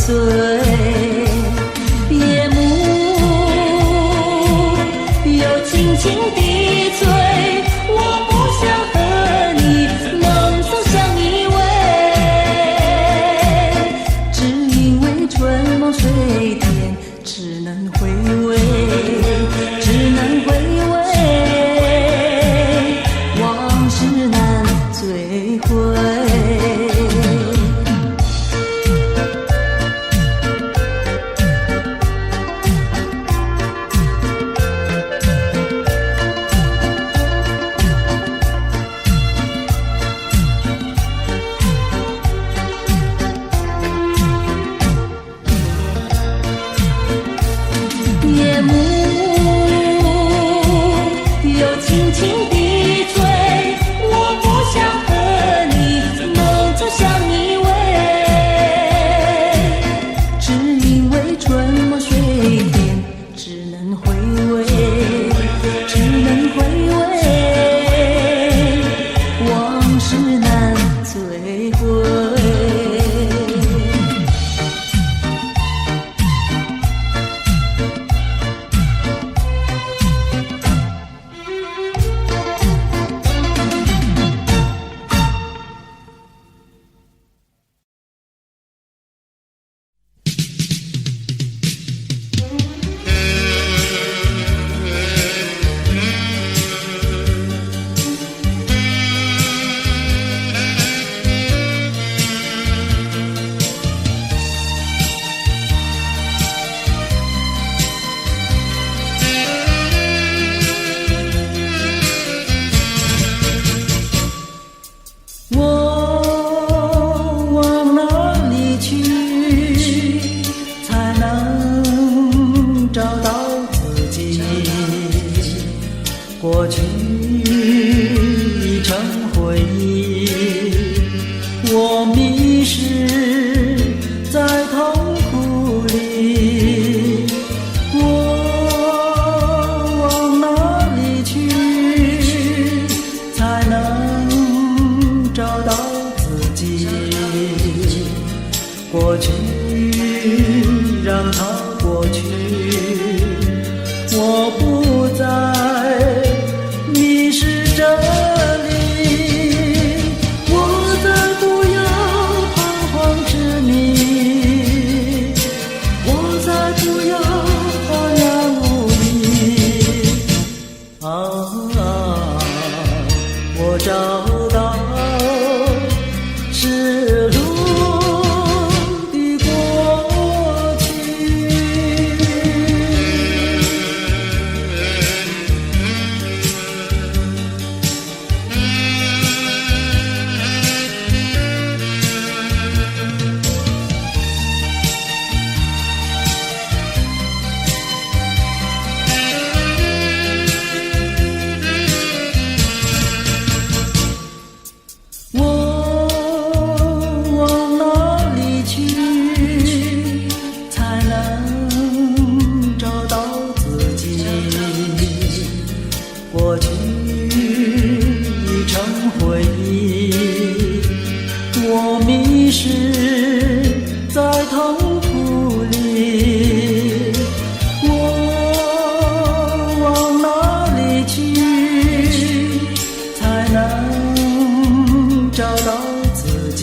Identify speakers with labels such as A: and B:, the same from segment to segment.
A: 碎，夜幕又轻轻地吹，我不想和你能走向依偎，只因为春梦水天，只能回味，只能回味，往事难追回。夜幕又轻轻地吹，我不想和你能走向依偎，只因为春梦水天，只能回味，只能回味，往事难追回。过去已成回忆，我迷失在痛苦里，我往哪里去才能找到自己？过去让它过去，我不再迷失这里，我再不要彷徨痴迷，我再不要茫然无依。我找到是路的过去。过去已成回忆，我迷失在痛苦里，我往哪里去才能找到自己？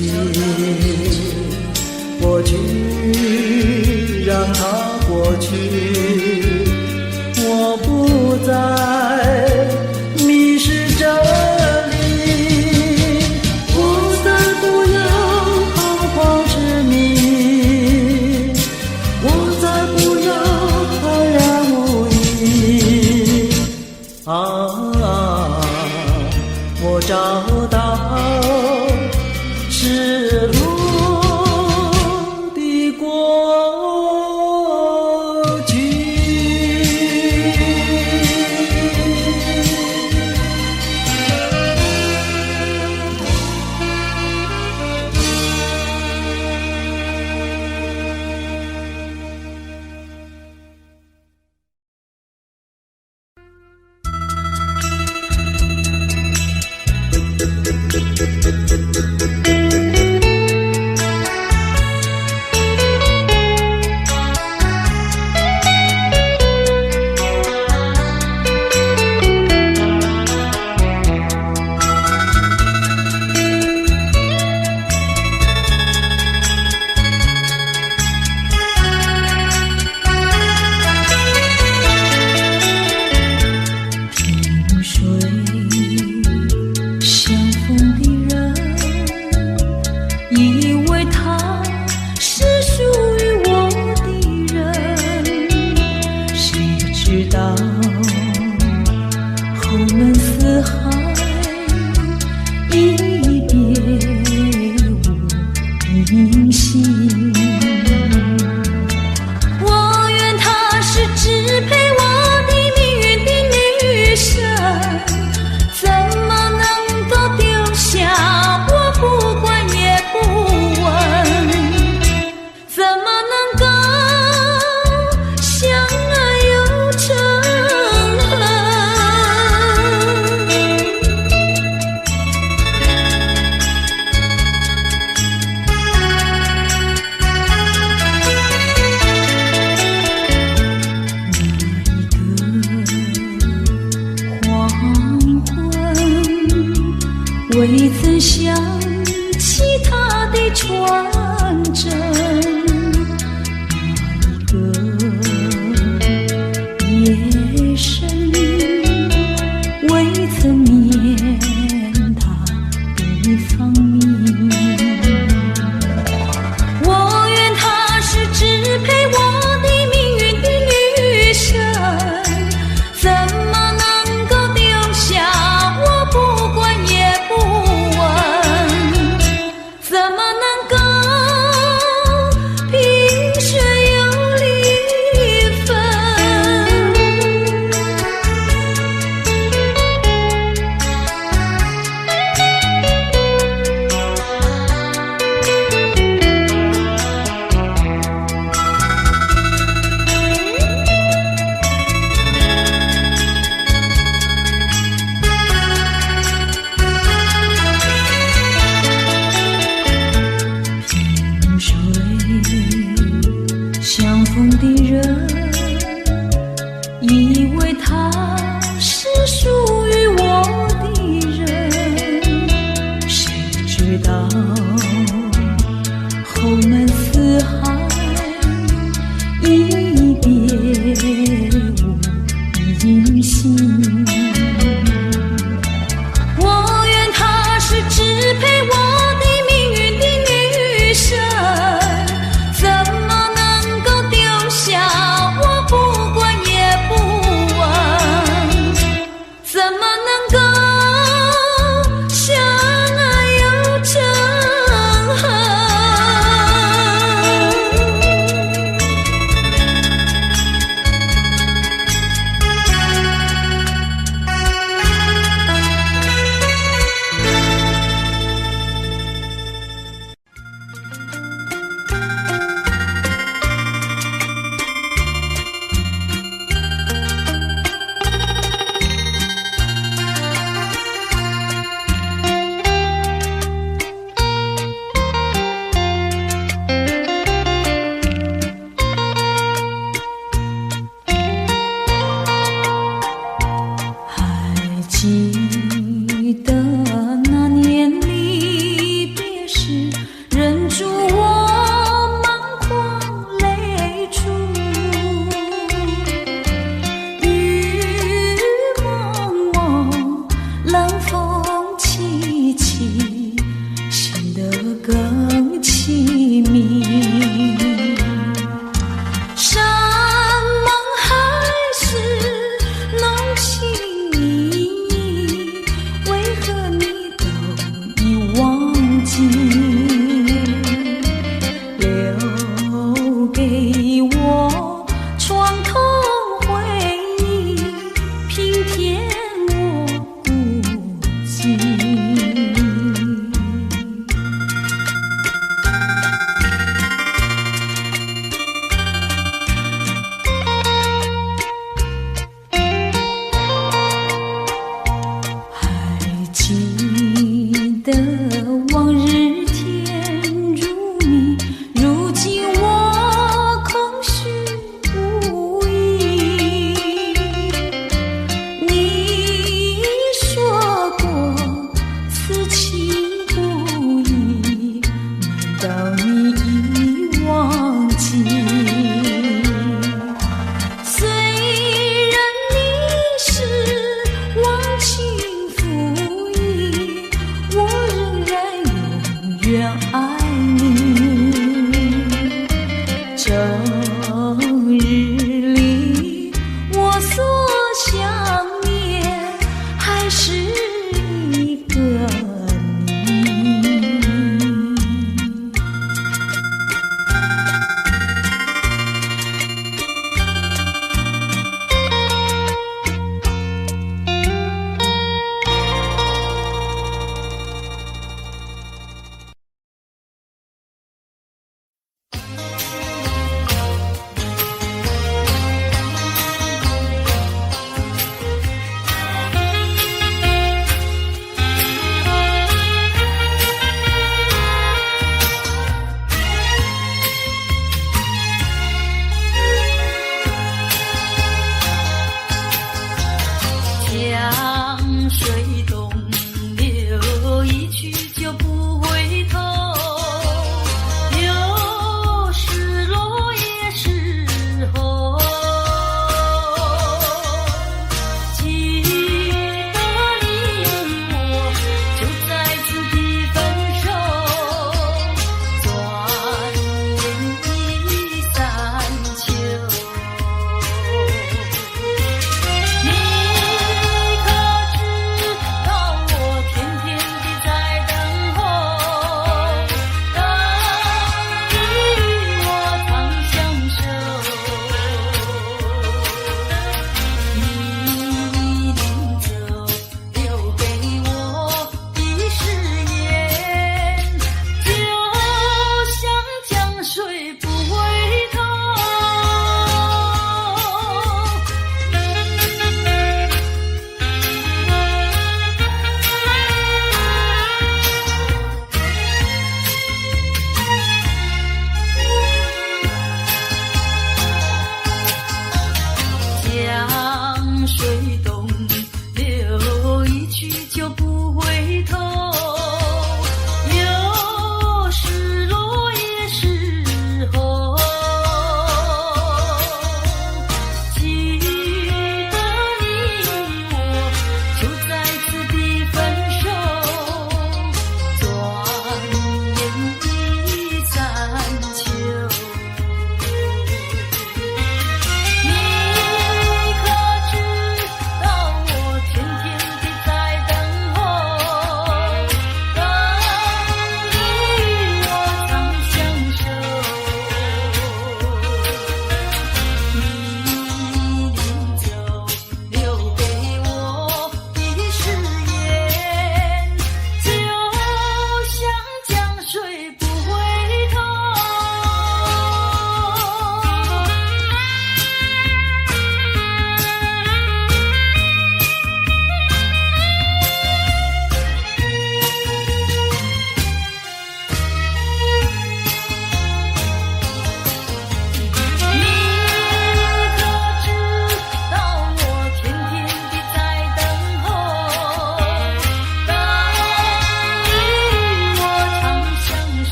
A: 过去让它过去，我不再迷失这里，我再不要彷徨痴迷，我再不要茫然无依。我找到是路的过去。银杏。我愿她是支配我的命运的女神，怎么能够丢下我不管也不问？怎么能够相爱又成恨？未曾想起他的传真，那一个夜深，未曾眠他的芳名。我愿她是支配我的命运的女神，怎么能够丢下我不管也不问？怎么能够萍水有离分？萍水相逢的人，以为他是属于我的人，谁知道后门四海，一别无音信。我愿她是支配我的命运的女神，怎么能够丢下我不管也不问？怎么能够相爱又成恨？还记得那年离别时，忍住我满眶泪珠，雨蒙蒙，冷风凄凄，显得更凄密。山盟海誓，浓情蜜意，为何你都已忘记？留给我床头回忆，平添我孤寂。还记得往日甜如蜜，如今我空虚无依。你说过此情不移，难道你已忘记？虽然你是忘情负义，我仍然永远爱你。整日里我所想念，还是一个你。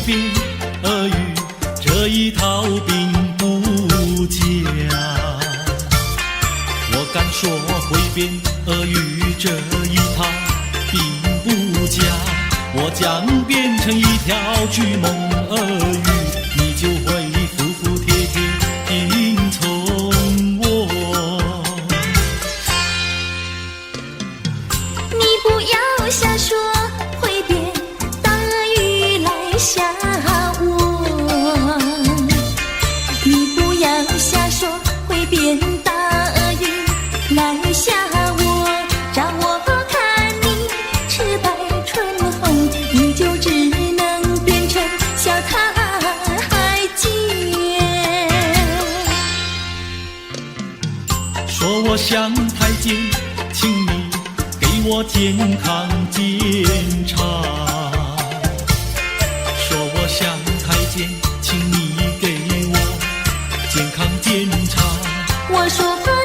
B: 变俄语这一套并不假，我敢说会变俄语这一套并不假，我将变成一条巨猛俄语，你就会服服帖帖听从我。
A: 你不要瞎说会变大俄语来吓我，你不要瞎说会变大俄语来吓我，照我看你赤白唇红，你就只能变成小太监。
B: 说我像太监，请你给我健康检查。说我像太监，请你给我健康检查。
A: 我说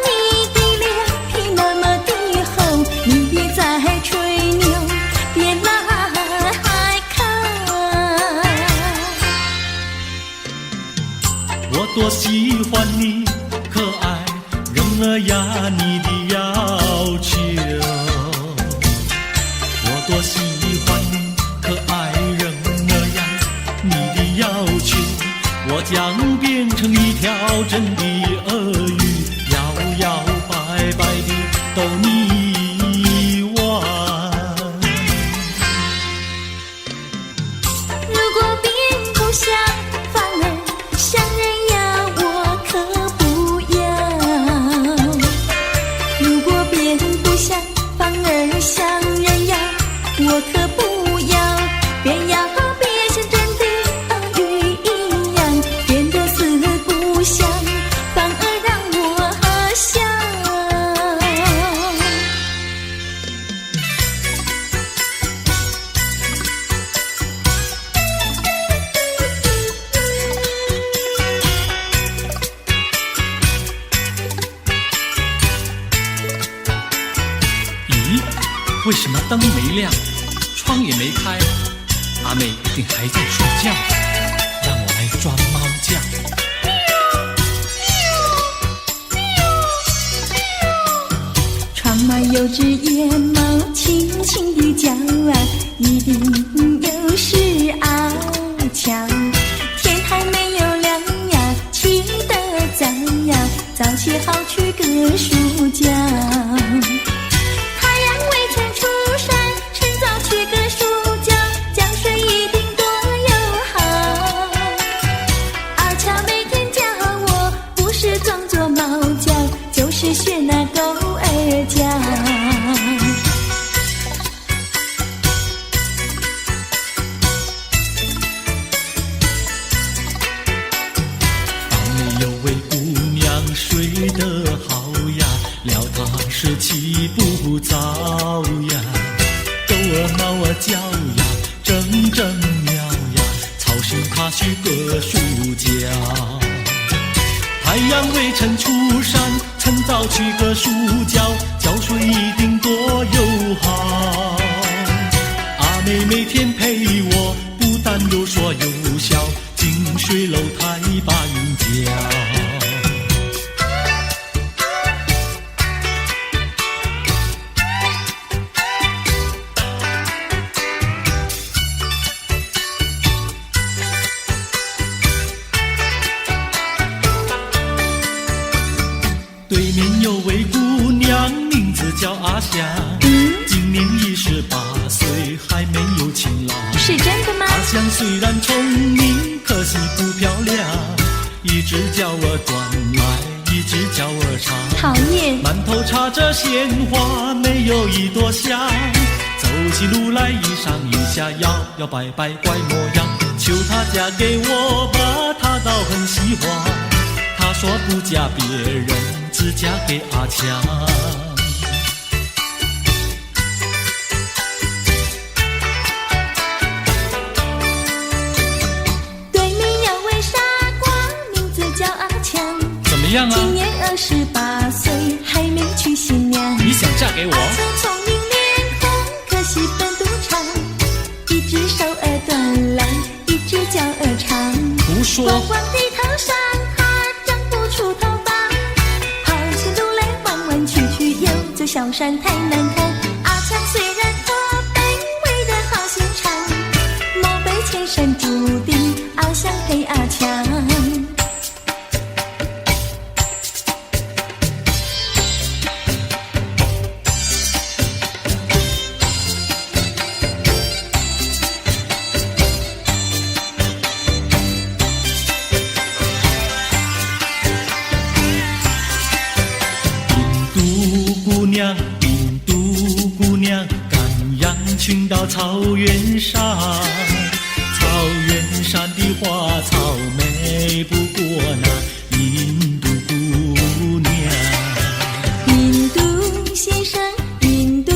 A: 你的脸皮那么的厚，你别再吹牛，别来看。
B: 我多喜欢你可爱人儿呀你的要求，我多喜欢你可爱人儿呀你的要求，我将变成一条真的俄语，摇摇摆摆地逗你玩。
A: 如果变不像，反而像人呀，我可不要。如果变不像，反而像人呀，我可不要。变呀变像真的俄语一样，变得四不像，反而让我想。
B: 咦，为什么灯没亮，窗也没开？阿妹一定还在睡觉，让我来装猫叫。
A: 窗外有只野猫轻轻地叫啊，一定有事拗撬。天还没有亮呀，起得早呀，早些好去割树胶。太阳未曾出山，趁早去割树胶，浇水一定多友好。阿乔每天教我，不是装作猫叫，就是学那狗儿叫。
B: 房里有位姑娘睡得好呀，料她是起不早呀，狗儿猫儿叫呀，正正喵呀，吵醒她去割树胶。太阳未曾出山，趁早去割树胶，浇水一定多友好。阿妹每天陪我，不但有说有笑，近水楼台把云搅。对面有位姑娘，名字叫阿香，今年28岁，还没有情郎。
A: 是真的吗？
B: 阿香虽然聪明，可惜不漂亮，一只脚儿短来，一只脚儿长。
A: 讨厌。
B: 满头插着鲜花，没有一朵香。走起路来一上一下，摇摇摆摆怪模样。求她嫁给我吧，她倒很喜欢。她说不嫁别人，只嫁给阿强。
A: 对面有位傻瓜，名字叫阿强。
B: 怎么样啊？
A: 今年28岁，还没娶新娘。
B: 你想嫁给我？
A: 阿强聪明脸红，可惜本不长，一只手儿短来，一只脚儿长。
B: 胡说！
A: 光光的头上它长不出头发，好些路来弯弯曲曲，有座小山太难看。阿强虽然他卑微的好心肠，毛背千山注定翱翔陪阿强。
B: 印度姑娘，赶羊群到草原上，草原上的花草美不过那印度姑娘。
A: 印度先生，印度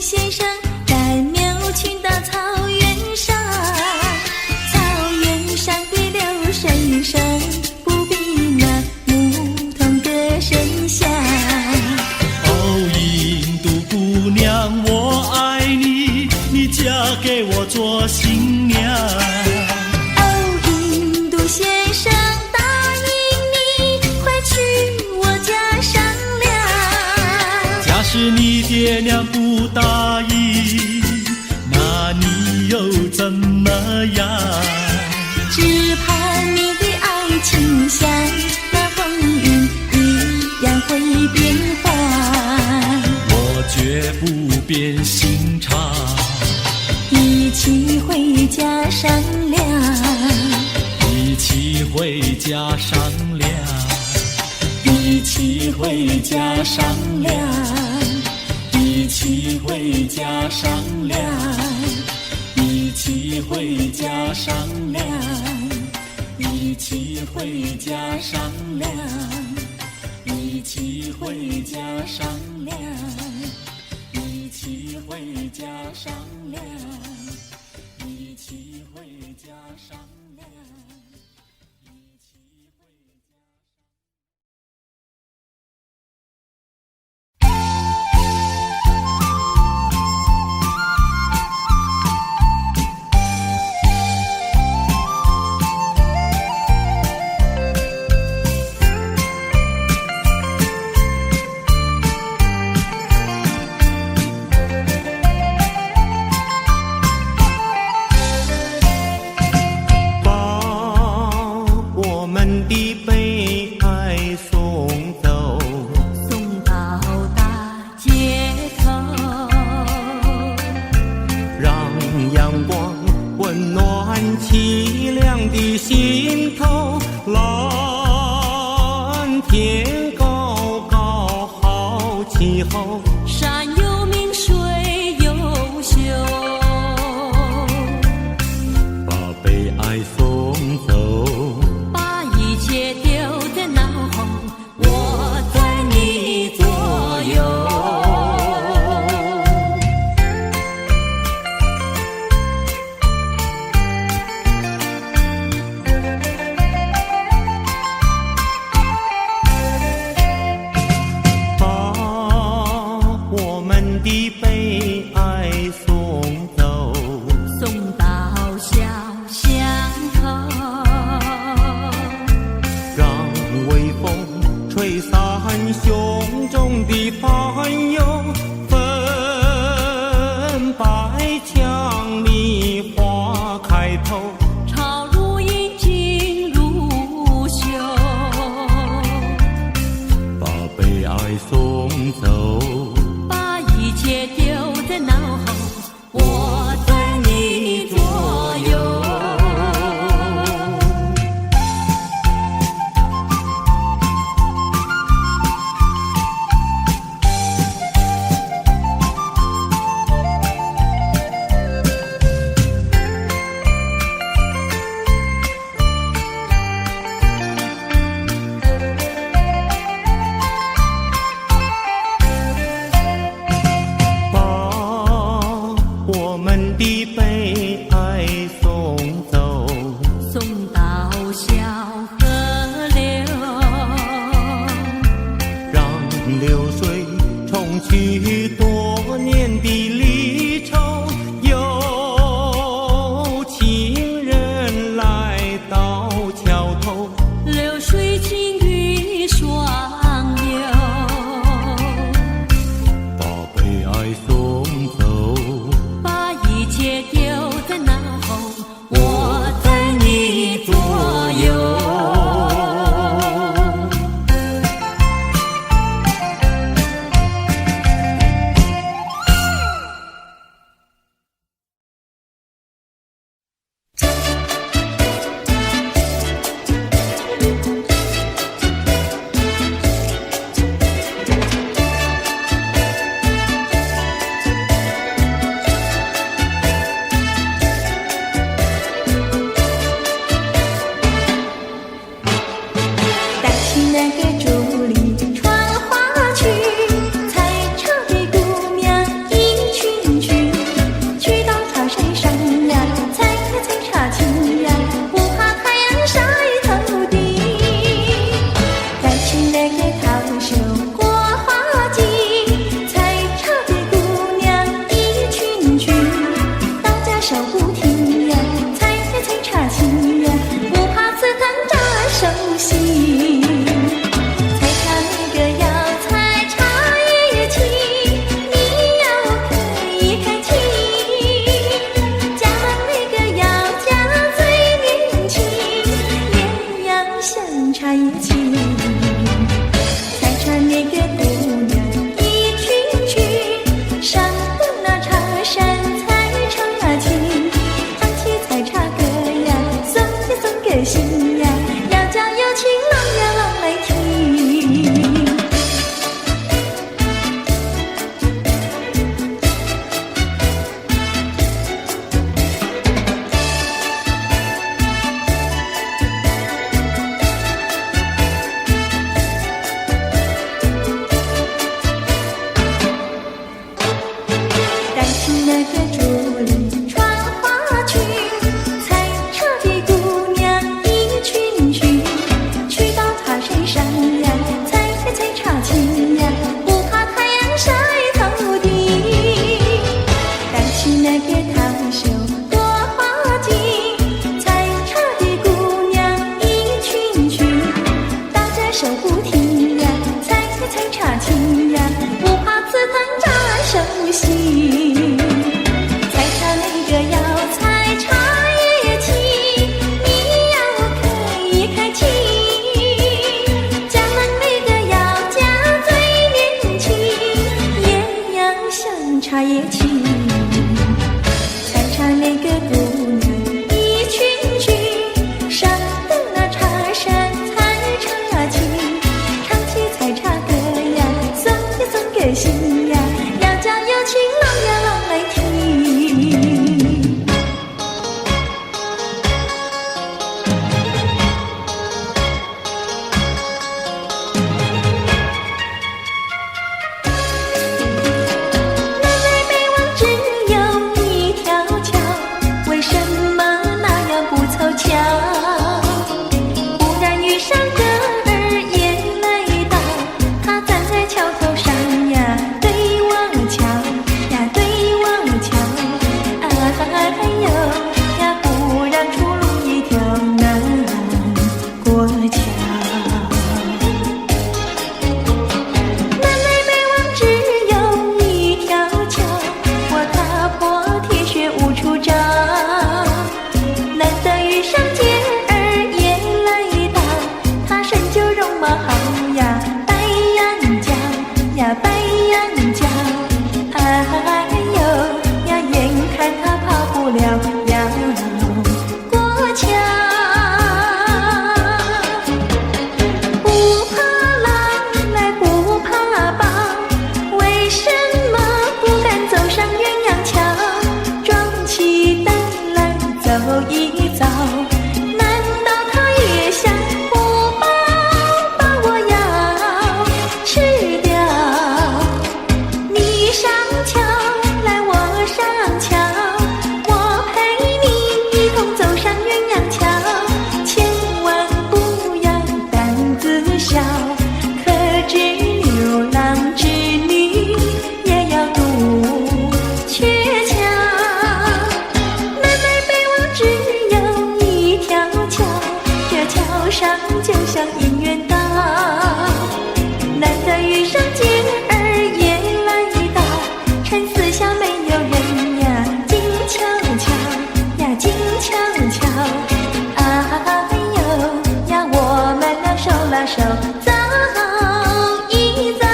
A: 先生，赶牛群到草原上，草原上的流水声不比那牧童歌声响。
B: 姑娘，我爱你，你嫁给我做新娘。
A: 哦，印度先生答应你，快去我家商量。
B: 假使你爹娘不答应，那你又怎么样？
A: 只怕你的爱情像那风云一样会变幻。
B: 绝不变心肠，
A: 一起回家商量，
B: 一起回家商量，
A: 一起回家商量，一起回家商量，一起回家商量，一起回家商量，一起回家商量。一起回家商量，一起回家商量，一起回家。
C: 有情人来
A: 不停呀，采茶青呀，不怕刺藤扎手心。采茶那个要采茶叶青，你要开青。加满那个要加最年轻，也要像茶叶青。采茶那个姑娘一群群，上的那茶山采茶青，唱起采茶歌呀，送呀送给心呀，要叫有情郎呀郎来听。南来北往只有一条桥，为什么那样不凑巧？忽然遇上个儿也来到，他站在桥头上呀，对我瞧呀，对我瞧。哎呦呀，不让出路一条难过桥。南来北往只有一条桥，我踏破铁鞋无处找。难得遇上姐儿也来到，她身就容貌好呀，白羊角呀，白羊角。哎呦呀，眼看她跑不了要过桥。不怕狼来不怕豹，为什么不敢走上鸳鸯桥？装起胆来走一遭，难道他也想不饱把我要吃掉？你上桥来我上桥，我陪你一同走上鸳鸯桥，千万不要胆子小，可知牛郎织女也要渡鹊桥。南来北往只有一条桥，这桥上就像姻缘岛。难得遇上姐儿也来到，陈四下没有人呀，静悄悄呀，静悄悄。哎呦呀，我们俩手拉手走一遭。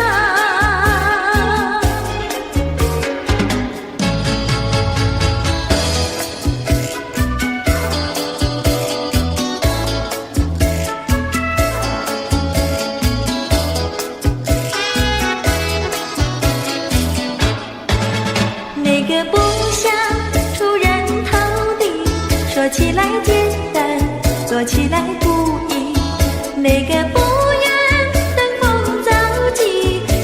A: 那个不想出人头地，说起来简单，做起来不易。那个不愿登峰造极，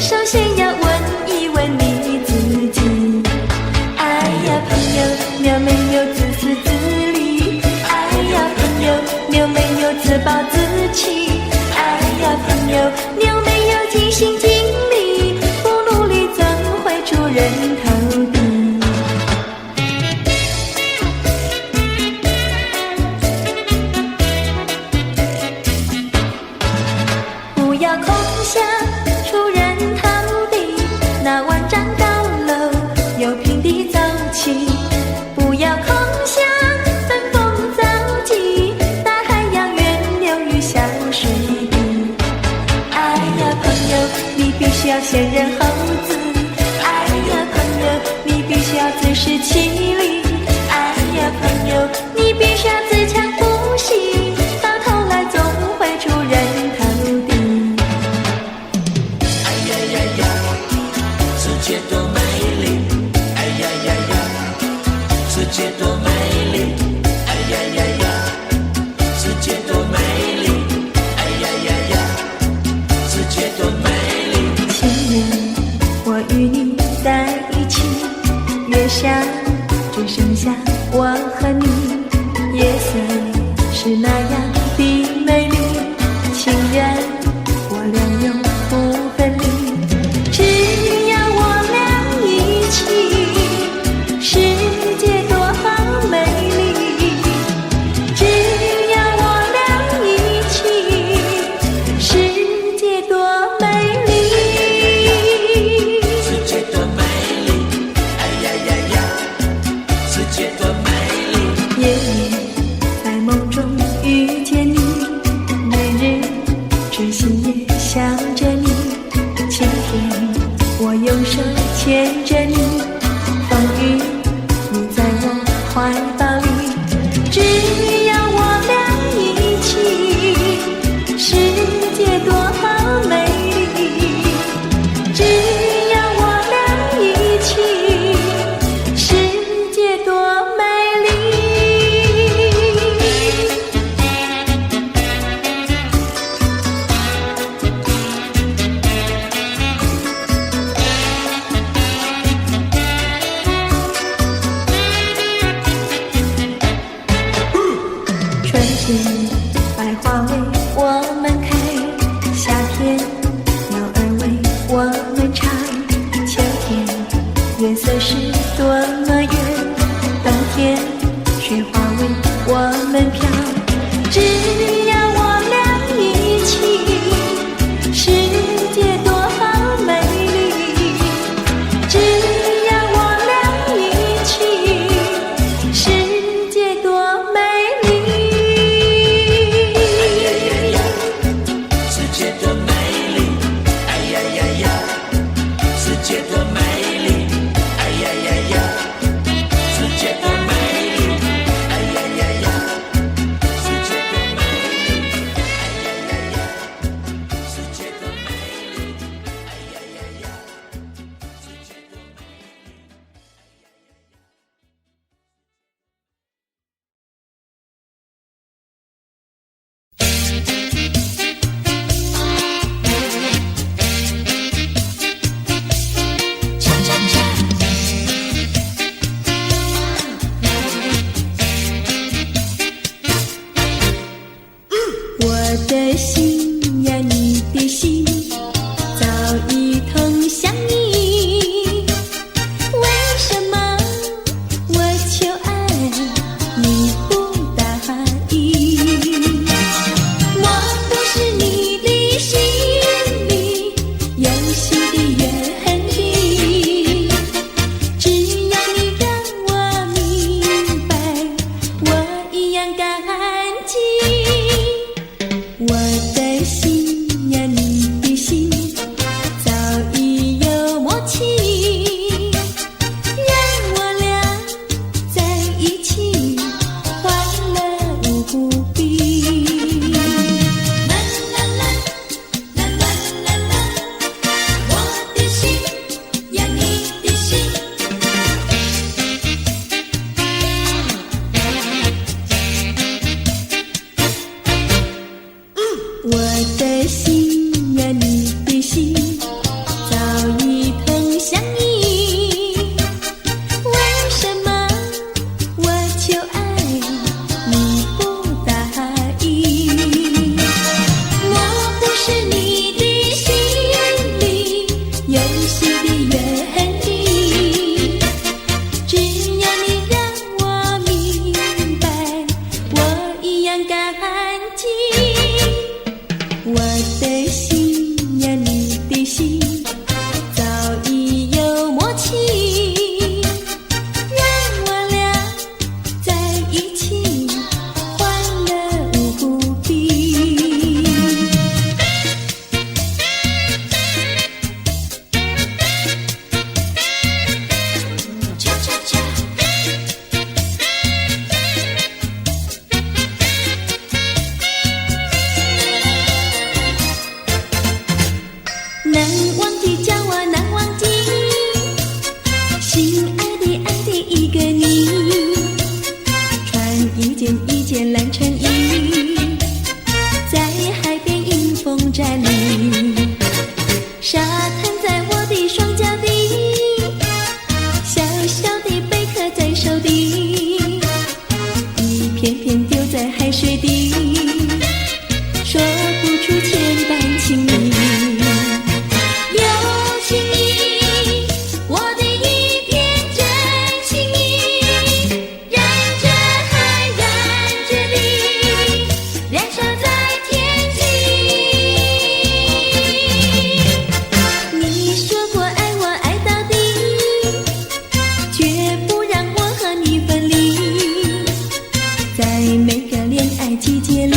A: 首先要问一问你自己。哎呀朋友，你有没有自私自利？哎呀朋友，你有没有自暴自弃？哎呀朋友，你有没有尽心尽力？不努力怎会出人头地？不要空想出人头地，那万丈高楼由平地走起。不要空想登峰造极，大海洋源流于小水滴。哎呀朋友，你必须要先人后子。哎呀朋友，你必须要自食其力。哎呀朋友，你必须要自强不息，到头来总会出人头地。
C: 哎呀呀呀，世界多美丽！哎呀呀呀，世界多美丽！哎呀呀呀，世界多美丽！哎呀呀呀，世界多美丽！
A: 情人，我与你在一起，月下只剩下我和你，夜色是那样的美丽，情人我俩永不分离，只要我俩一起，世界多好美丽，只要我俩一起，世界色是多么远，冬天雪花为我们飘，只要我俩一起，世界多好美丽，只要我俩一起，世界多美丽。
C: 世界多美丽，哎呀呀呀！世界多美丽，哎呀呀呀！世界多美丽，哎呀呀呀！世界多美丽，哎呀呀呀！世界多美丽，哎呀呀呀！世界多美丽。
A: 我的心呀，你的心，早已同向你。为什么我求爱你不答应？我不是你的心里游戏的原地，只要你让我明白，我一样感激。我的心呀，你的心，早已有默契，让我俩在一起，欢乐无比。啦啦啦，啦啦啦啦，我的心呀，你的心。我的心呀，你的心，早已同向你。为什么我求爱你不答应？我不是你的心里游戏的原地，只要你让我明白，我一样感激。我的心呀，你的心，早已有默契，让我俩在一起，欢乐无比。恰恰恰。难忘记，叫我难忘记，心爱的爱的一个你，穿一件蓝衬衣，在海边迎风站立，沙滩在我的双脚底，小小的贝壳在手底，一片片丢在海水底，说不出千般情意。有情意，我的一片真心意，燃着海，燃着地，燃烧在天际。你说过爱我爱到底，绝不让我和你分离。在每个恋爱季节里，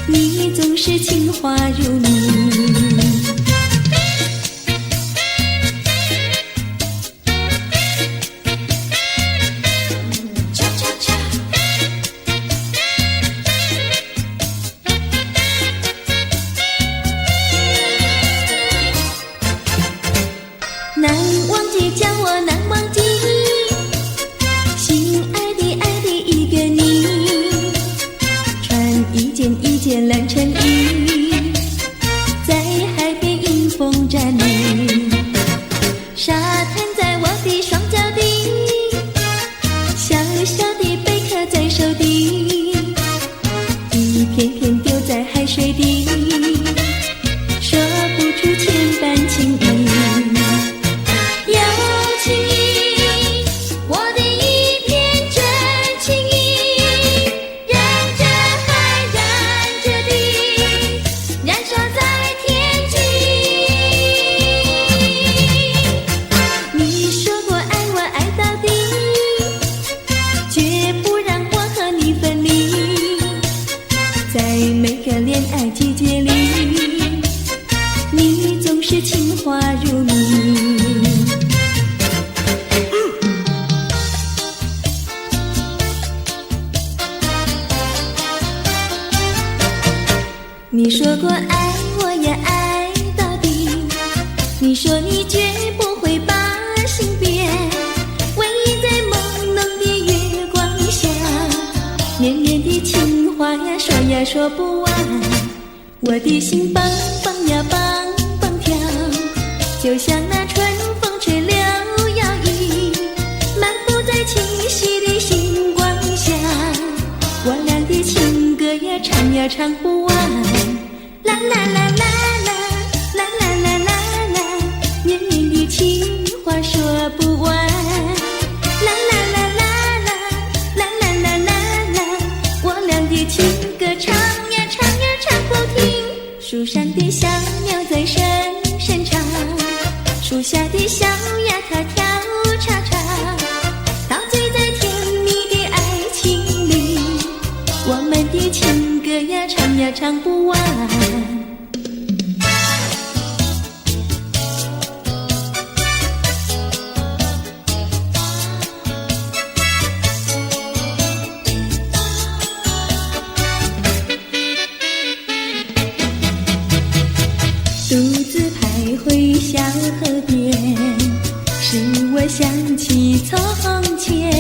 A: 你总是情话如你。恰恰恰。难忘记，叫我难忘记，心爱的爱的一个你，穿一件蓝衬衣，在海边迎风站立，沙滩在我的双脚底，小小的贝壳在手底，一片片丢在海水底，说不出千般情意。有你说你绝不会把心变，偎依在朦胧的月光下，绵绵的情话呀，说呀说不完。我的心蹦蹦呀蹦蹦跳，就像那春风吹柳摇曳，漫步在清晰的星光下。我俩的情歌呀，唱呀唱不完。啦啦啦啦啦啦啦啦啦啦，绵绵的情话说不完。啦啦啦啦啦啦啦啦啦啦，我俩的情歌唱呀唱呀唱不停。树上的小鸟在声声唱，树下的小鸭它跳叉叉，陶醉在甜蜜的爱情里。我们的情歌呀，唱呀唱不完。独自徘徊小河边，使我想起从前，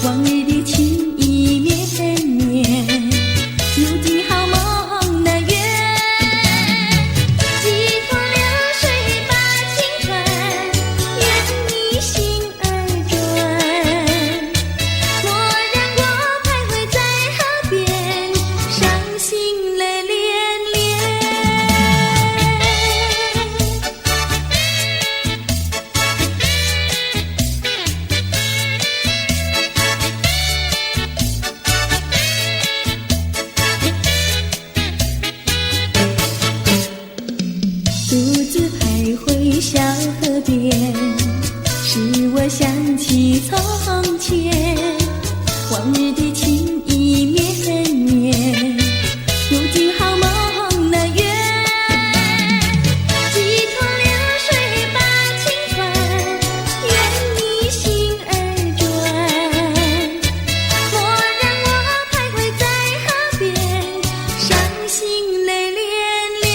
A: 往日的情意绵绵，如今好梦难圆。几托流水把情传，愿你心儿转。蓦然我徘徊在河边，伤心泪涟涟。独自徘徊小河边，使我想起从前，往日的情意绵绵，如今好梦难圆。几托流水把情传，愿你心儿转。蓦然我徘徊在河边，伤心泪涟涟。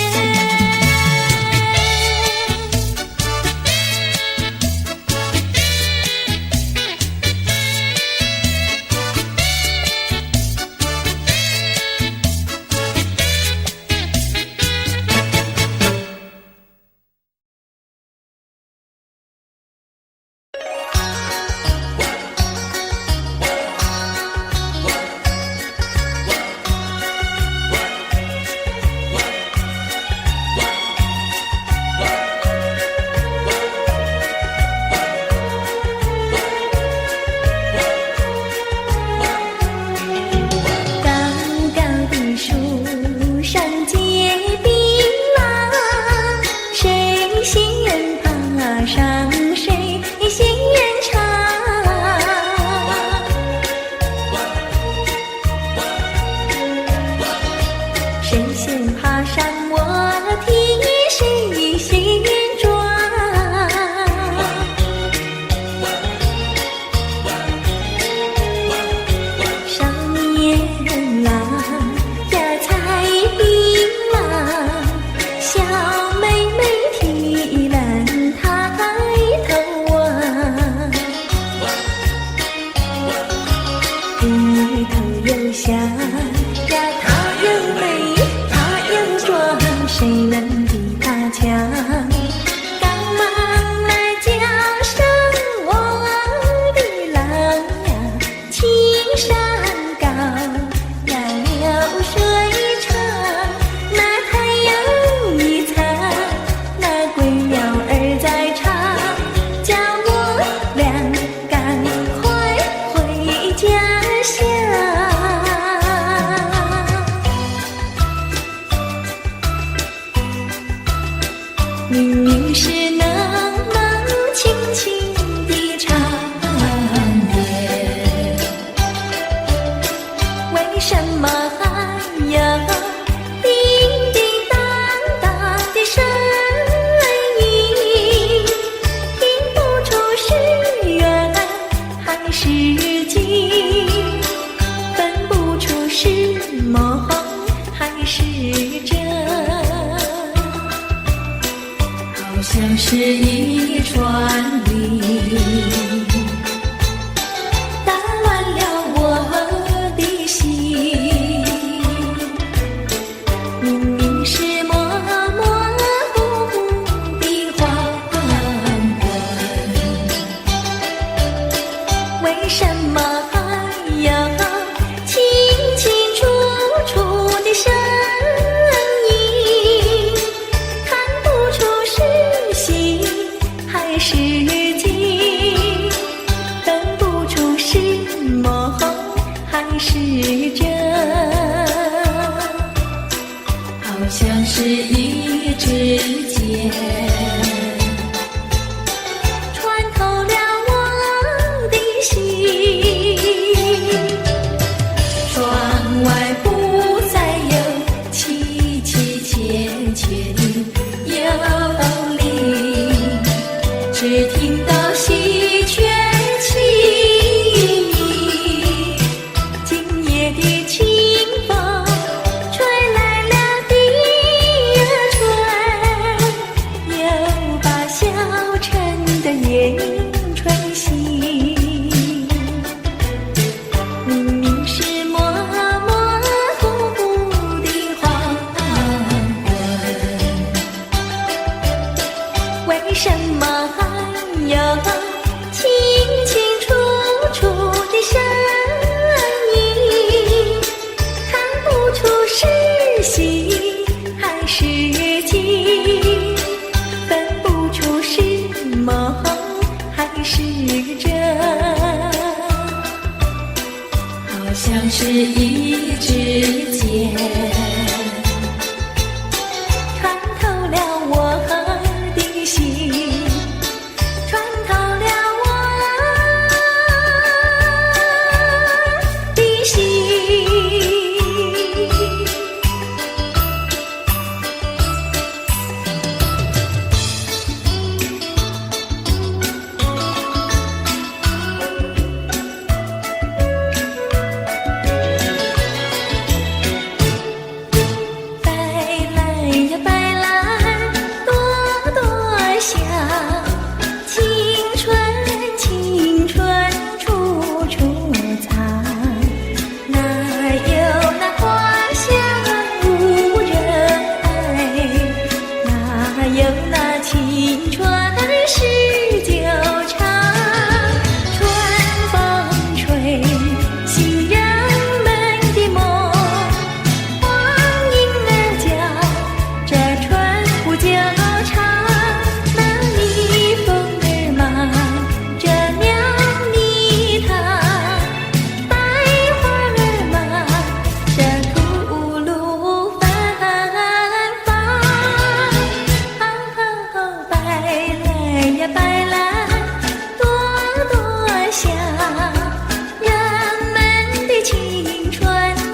A: 明明是那么轻轻的长夜，为什么还要叮叮当当的声音？听不出是缘还是景，分不出是梦还是真。好像是一串铃，打乱了我的心。明明是模模糊糊的黄昏，为什么还要清清楚楚的声音？看不出是喜还是惊，分不出是梦还是真，好像是一支箭穿透了我的心。窗外不再有凄凄切切的幽灵，只听到喜鹊轻鸣。今夜的清风吹来了第二春，又把小城的夜莺吹醒。明明是模模糊糊的黄昏，为什么还有清清楚楚的声音？看不出是喜还是惊，分不出是梦还是真，好像是一支箭穿透了我的心，穿透了我的心。白来呀白来，朵朵香，青春青春处处藏。哪有那花香无人爱？哪有那青春是久长？春风吹醒人们的梦，黄莺儿叫，这春不久长。那蜜蜂儿忙着酿蜜糖，百花儿忙着吐露芬芳。白来呀白来，朵朵香，人们的青春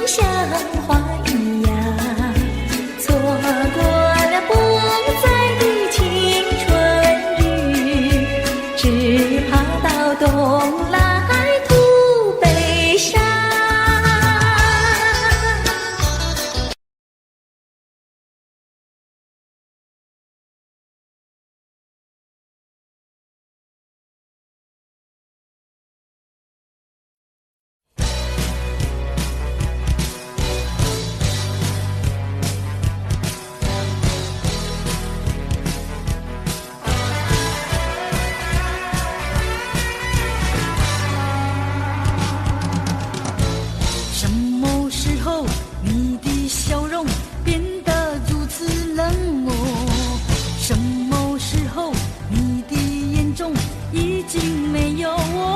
A: 像花一样，错过了不在的青春日，只好到冬来吐悲伤。
D: 什么时候你的笑容变得如此冷漠？什么时候你的眼中已经没有我？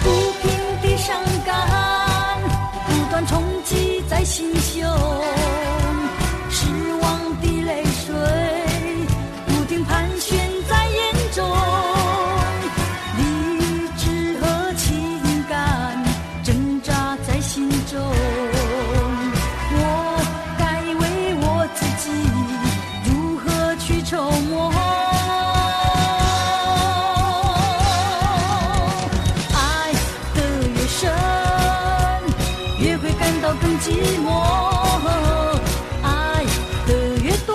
D: 不平的伤感不断冲击在心胸，失望的泪水不停盘旋在眼中。理智和情感挣扎在心中，我该为我自己如何去筹谋？爱得越深，越会感到更寂寞；爱得越多，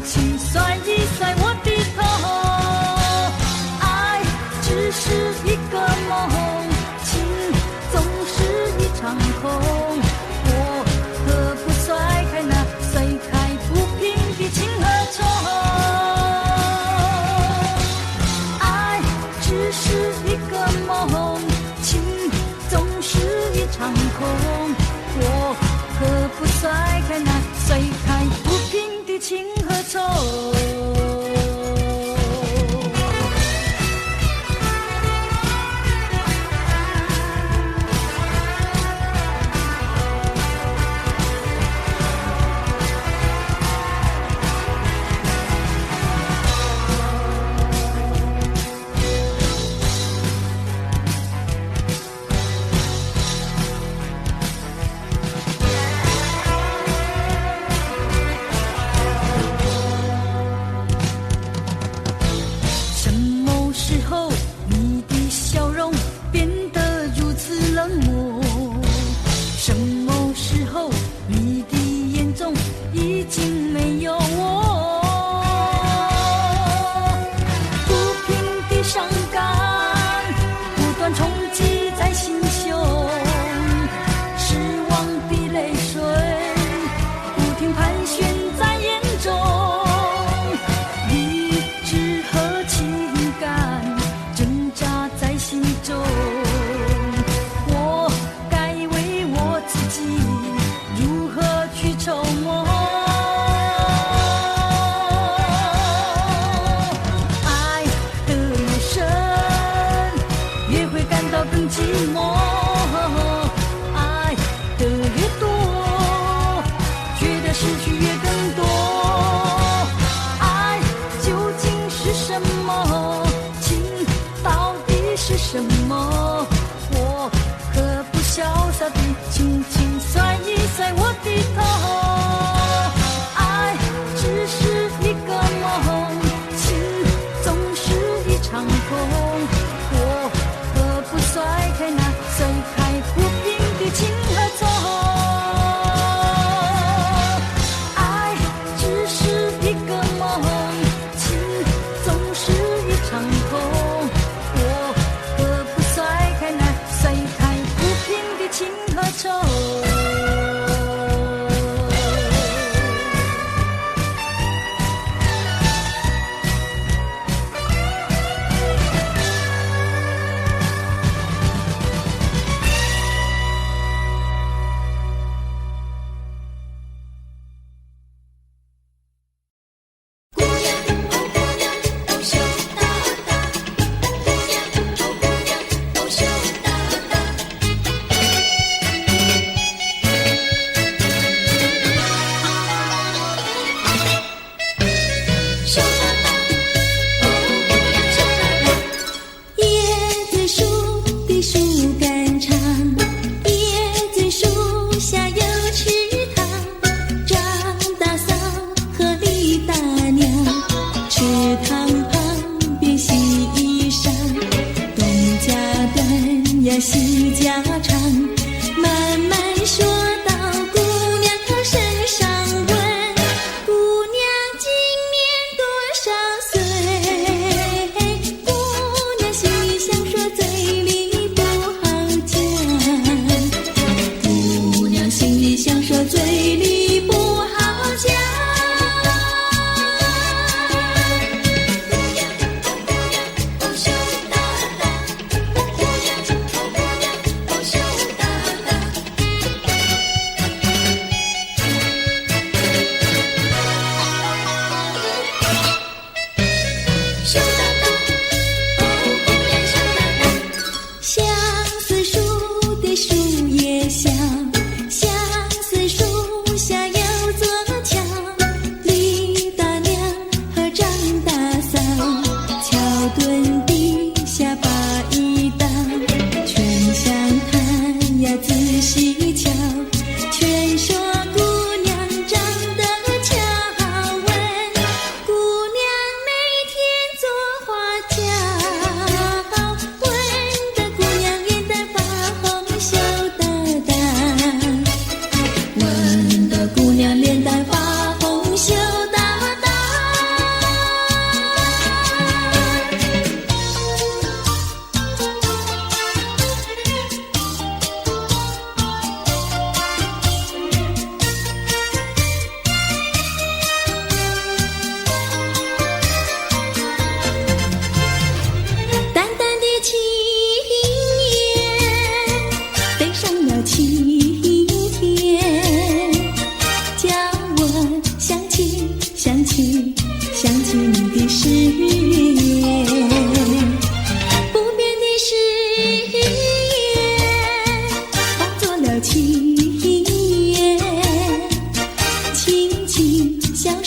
D: 起甩一甩我的头。爱只是一个梦，情总是一场空。我何不甩开那甩开不平的情和愁？爱只是一个梦，情总是一场空。我何不甩开那甩开不平的情和愁？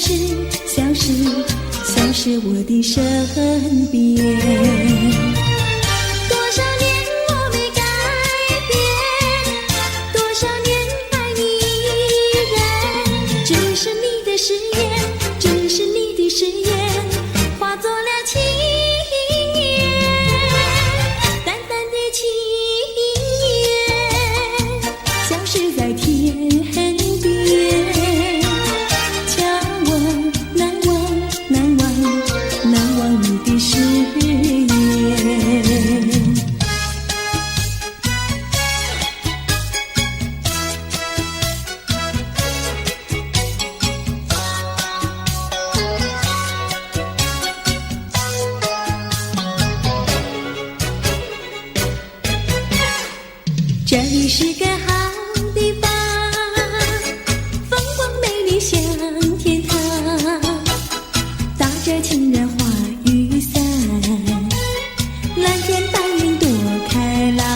A: 消失我的身边。多少年我没改变，多少年爱你依然，只是你的誓言，只是你的誓言，化作了情缘，淡淡的情缘，消失在天边。这里是个好地方，风光美丽像天堂，打着情人花雨伞，蓝天白云多开朗。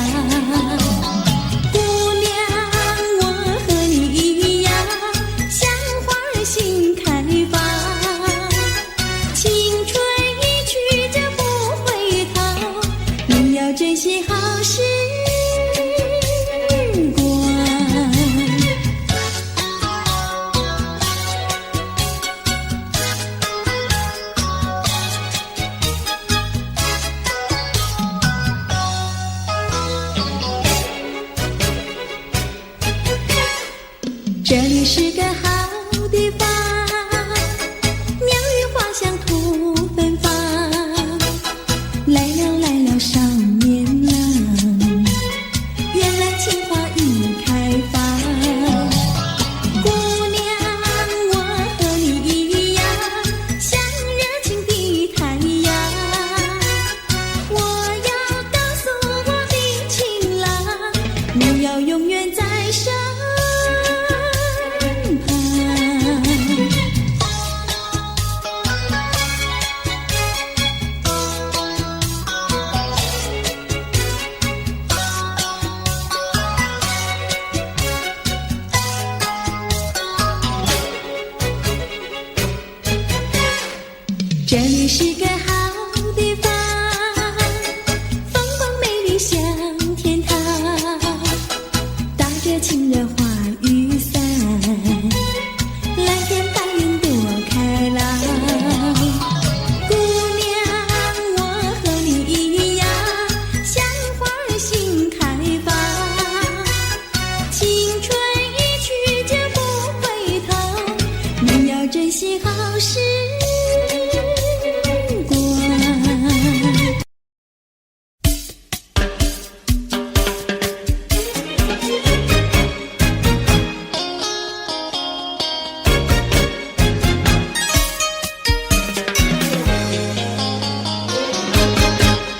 A: 姑娘，我和你一样，像花儿心开放，青春一去就不回头，你要珍惜好时这里是个好地方，鸟语花香吐芬芳，来了少年郎，原来情花已开放。姑娘，我和你一样，像热情的太阳，我要告诉我的情郎，你要永远在身这里是个好地方，风光美丽像天堂，打着情人花雨伞，蓝天白云多开朗。姑娘，我和你一样，像花儿心开放，青春一去就不回头，你要珍惜好时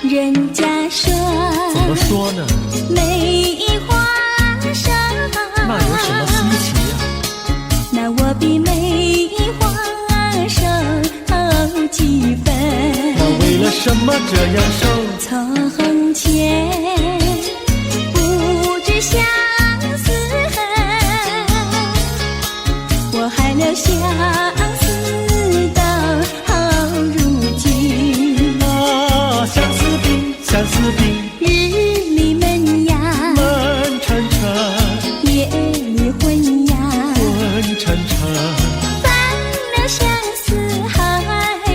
A: 人家说，
B: 怎么说呢？
A: 梅花上，
B: 那有什么稀奇呀？
A: 那我比梅花上好几分。
B: 那为了什么这样瘦？
A: 从前不知相思恨，我还留相思到如今。
B: 相思病，相思病，
A: 日里闷呀，
B: 闷沉沉，
A: 夜里昏呀，
B: 昏沉沉。
A: 犯了相思还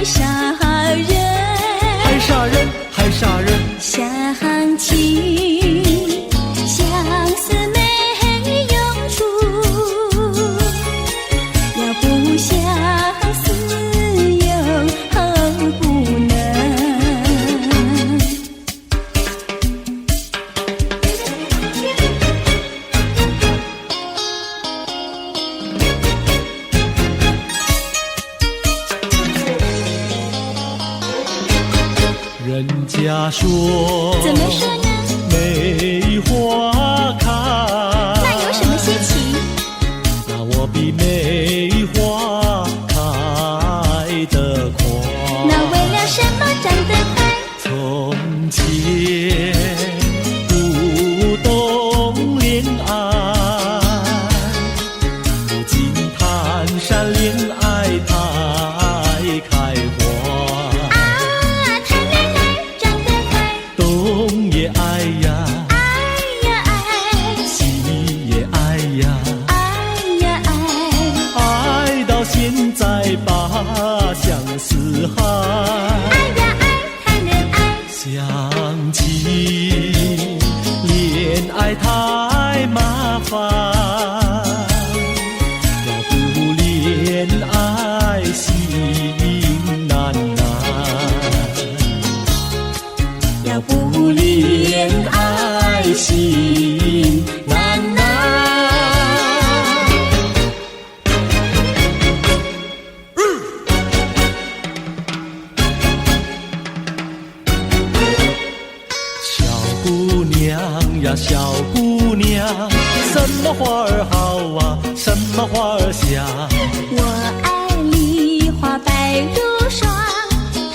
A: 杀人，
B: 还杀人，还杀人。
A: 想起相思没用处，要不相思又不能。
B: 人家说，
A: 怎么说呢？
B: 梅花开，
A: 那有什么稀奇？
B: 那我比梅花开得快。
A: 那为了什么长得快？
B: 从前不懂恋爱，如今谈上恋爱谈。来吧，相思海。
A: 爱呀爱，谈恋爱。
B: 想起恋爱太麻烦，要不恋爱心难难，要不恋爱心难难。小姑娘呀，小姑娘，什么花儿好啊，什么花儿香？
A: 我爱梨花白如霜，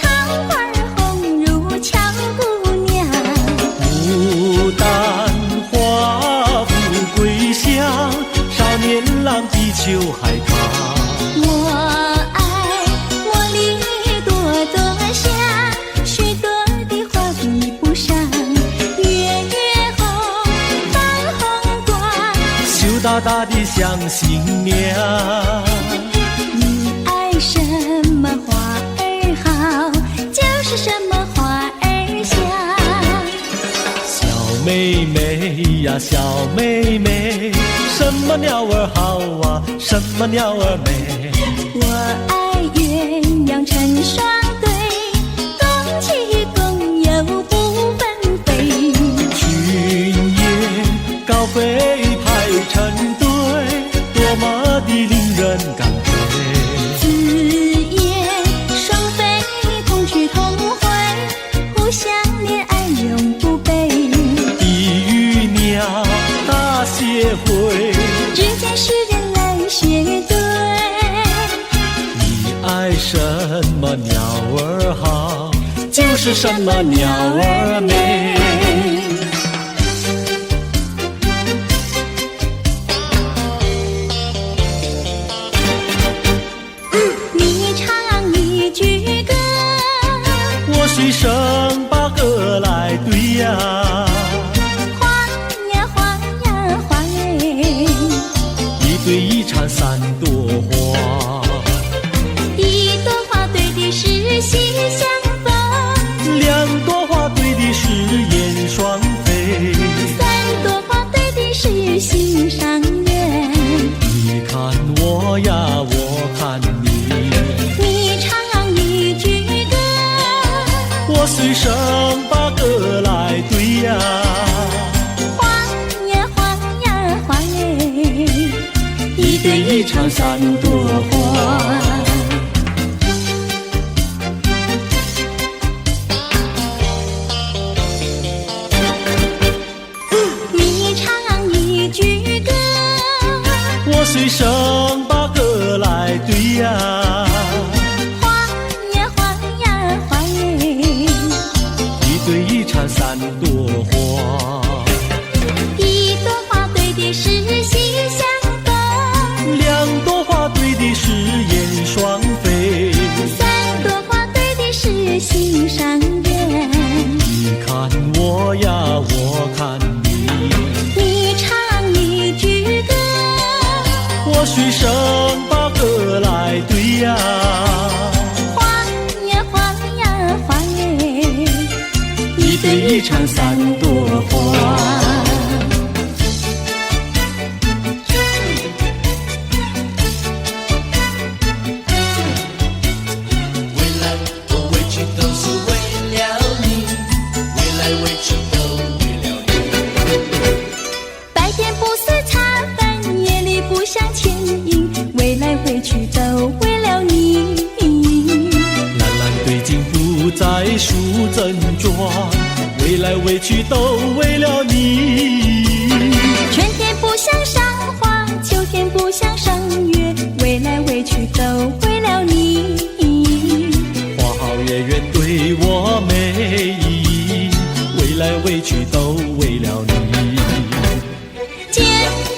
A: 桃花红如俏姑娘。
B: 牡丹花富贵香，少年郎比秋还长。
A: 我爱茉莉朵朵香，许多的花比不上。月红放红光，
B: 羞答答的像新娘。
A: 你爱什么花儿好，就是什么花儿香。
B: 小妹妹呀，小妹妹，什么鸟儿好啊，什么鸟儿美？
A: 我爱鸳鸯成双对，共起共有不分飞。
B: 群雁高飞排成队，多么的令人感佩。
A: 子夜双飞同去同回，互相恋爱永不悲。
B: 地与鸟大协会，
A: 只见诗人来学对。
B: 你爱什么鸟儿好，就是什么鸟儿美。
A: 你唱一句歌，
B: 我随声把歌来对呀。
A: 花呀花呀花哎，
B: 一对一缠三朵花，
A: 一朵花对的是喜相逢，
B: 两朵花对的是燕双飞，
A: 三朵花对的是心上人。
B: 你看我呀，我看你，
A: 你唱一句歌，
B: 我随声把歌来对呀。
A: 花呀花呀花哎，
B: 一对一缠三朵花。
A: 你唱一句歌，
B: 我随声把歌来对呀。
A: 花呀花呀花哎，
B: 一对一缠三朵花，
A: 一朵花对的是喜相逢，
B: 两朵花对的是燕双飞，
A: 三朵花对的是心上人。
B: 你看我呀，我看你，
A: 你唱一句歌，
B: 我随声把歌来对呀。
A: 花呀花呀花哎，
B: 一对一缠三朵花。
C: 未来我委屈都是为了你，未来委屈都为了你。
A: 白天不思茶饭，夜里不想牵引，未来委屈都为了你。
B: 蓝蓝对镜不再梳正妆，未来委屈都为了你。
A: 春天不想赏花，秋天不想赏月，未来委屈都为了你。
B: 花好月圆对我美意，未来委屈都为了你。
A: 见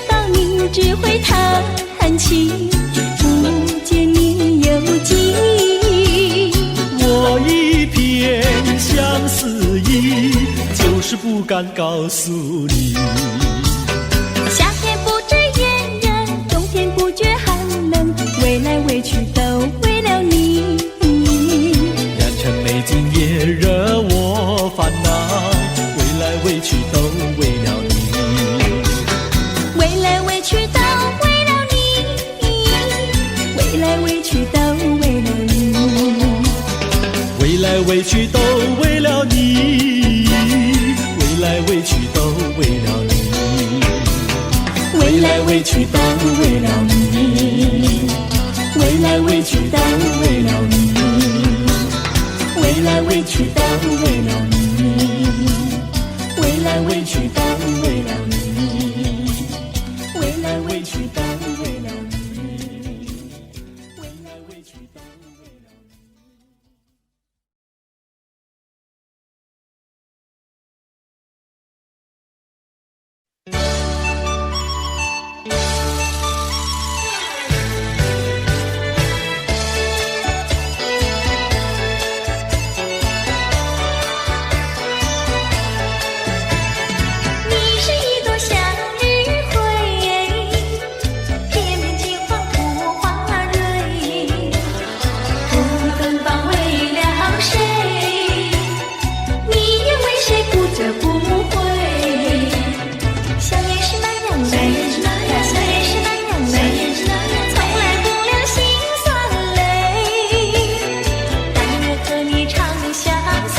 A: 到你只会叹气，不见你有记。
B: 我一片相思意，就是不敢告诉你。
A: 夏天不知炎热，冬天不觉寒冷，未来委屈都为
B: 惹我烦恼，为来为去都为了你，
A: 为来为去都为了你，为来为去都为了你，
B: 为来为去都为了你，为来为去都为了你，
A: 为来为去都为了你，为来为去都为了你，为来为去都为了你，为来为去都为了你，为来为去都为了你，为来为去都为了你。你是一朵向日葵，片片金黄吐花蕊，不芬芳为了谁？你又为谁不折不回？想也是那样美，想也是那样美，从来不流辛酸泪。但愿和你长相随，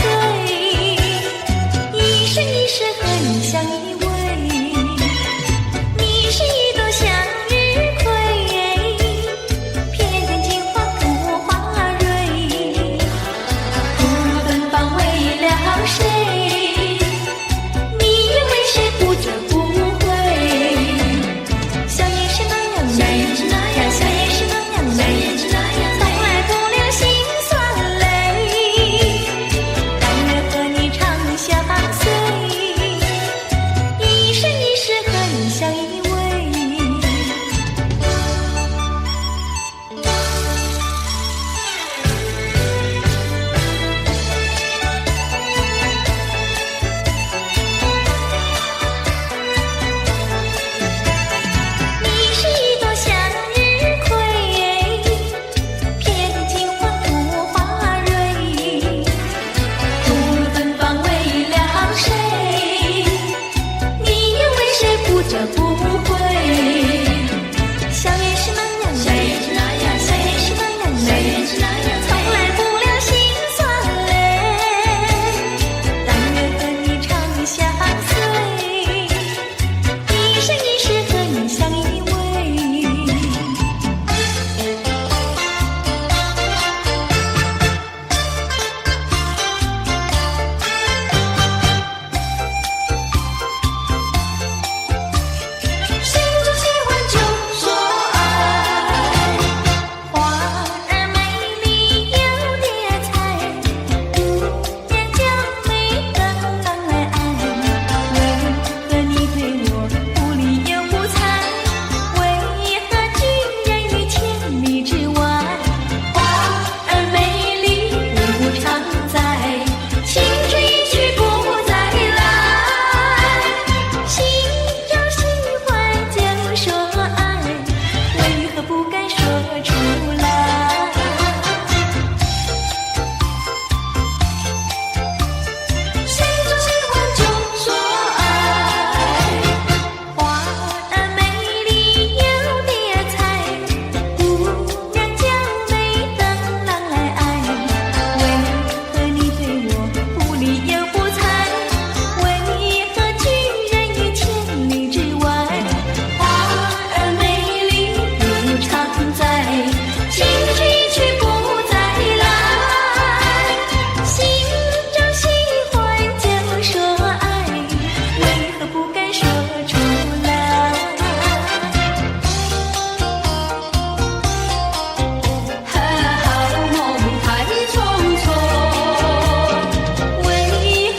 A: 一生一世和你相依偎。你是一朵向日葵，片片金黄吐花蕊，不芬芳为了谁？你又为谁不折不回？想也是那样美，想也是那样美，从来不流辛酸泪。但愿和你长相随，一生一世和你相依偎。你是一朵向日葵，片片金黄吐花蕊，不芬芳为了谁？你又为谁不折不回？想也是那样美，想也是那样美，从来不流辛酸泪。但愿和你长相随，一生一世和你相依偎。心中喜欢就说爱，花儿美丽有叠彩，姑娘娇美等郎来爱。为何你对我不理又不睬？为何拒人于千里之外？花儿美丽不常在，青春一去不再来。心中喜欢就说爱，为何不敢说出来？心中喜欢就说爱，花儿美丽有叠彩，姑娘娇美等郎来爱。为何你对我不理又不睬？为何拒人于千里之外？花儿美丽不常在，青春一去不再来。心中喜欢就说爱，为何不敢说出来？好梦太匆匆，为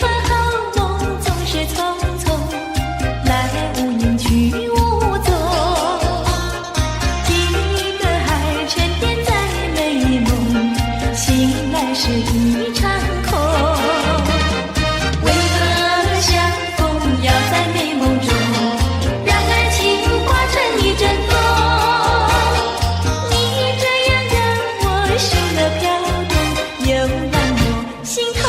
A: 何好梦总是匆匆，来无影去无踪？几个还沉淀在美梦，醒来是一场空。为何相逢要在美梦中，让爱情化成一阵风？你这样让我心乐飘动，又让我心痛。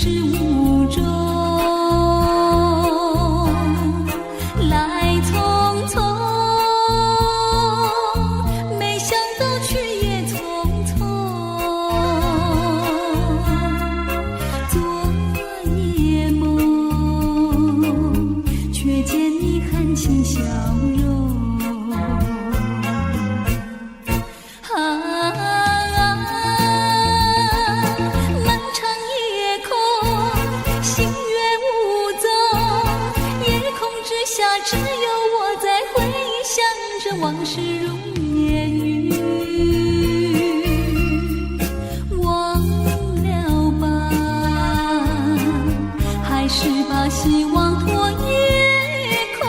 A: 始无终，来匆匆，没想到去也匆匆。昨夜梦，却见你含情笑容。只有我在回想着往事如烟云，忘了吧，还是把希望托夜空。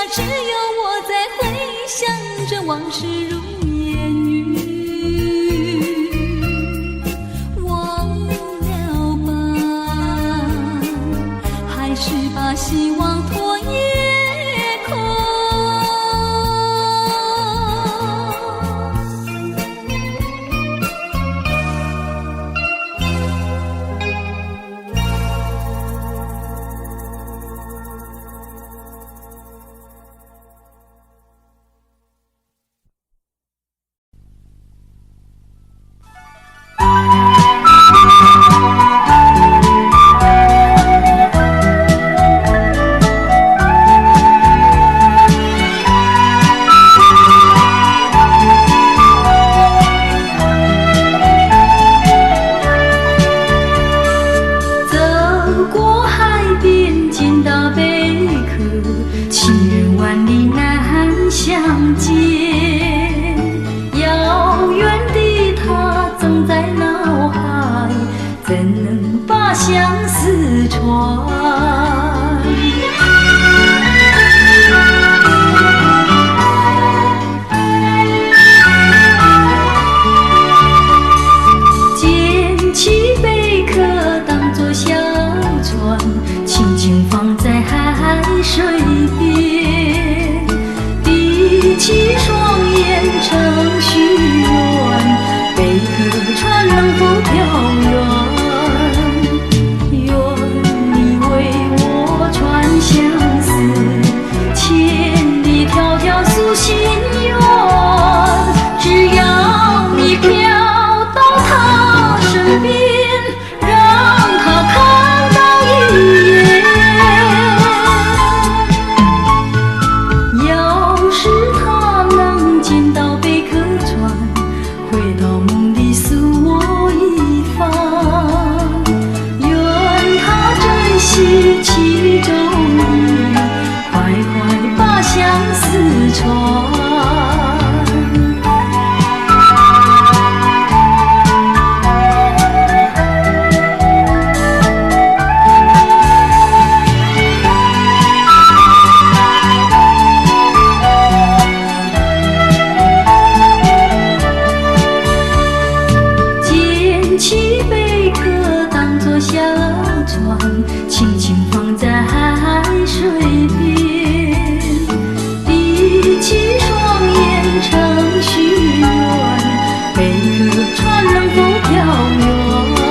A: 只有我在回想着往事如烟云，忘了吧，还是把希望托夜空。
E: 船能否飘远？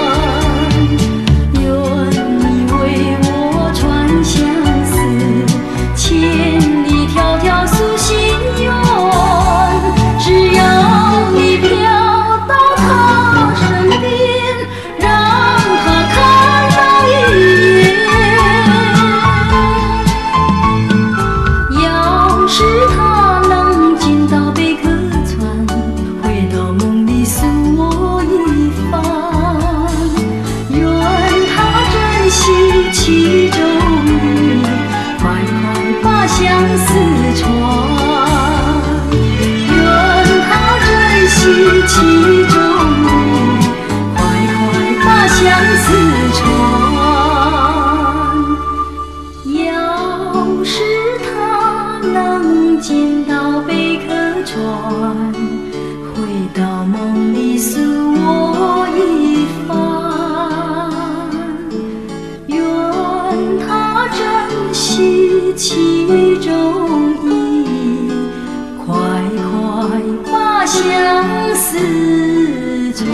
D: 相思船。要是他能见到贝壳船，回到梦里诉我一番。愿他珍惜其中意，快快把相思传。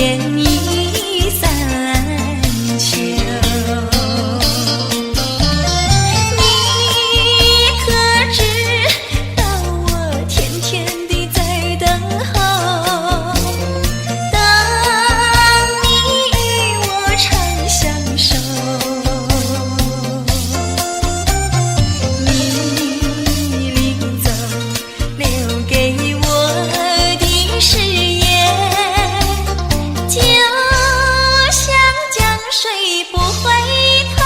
A: 烟雨三秋。你可知道我天天地在等候，等你与我长相守。你临走留给我的誓言，就像江水不回头。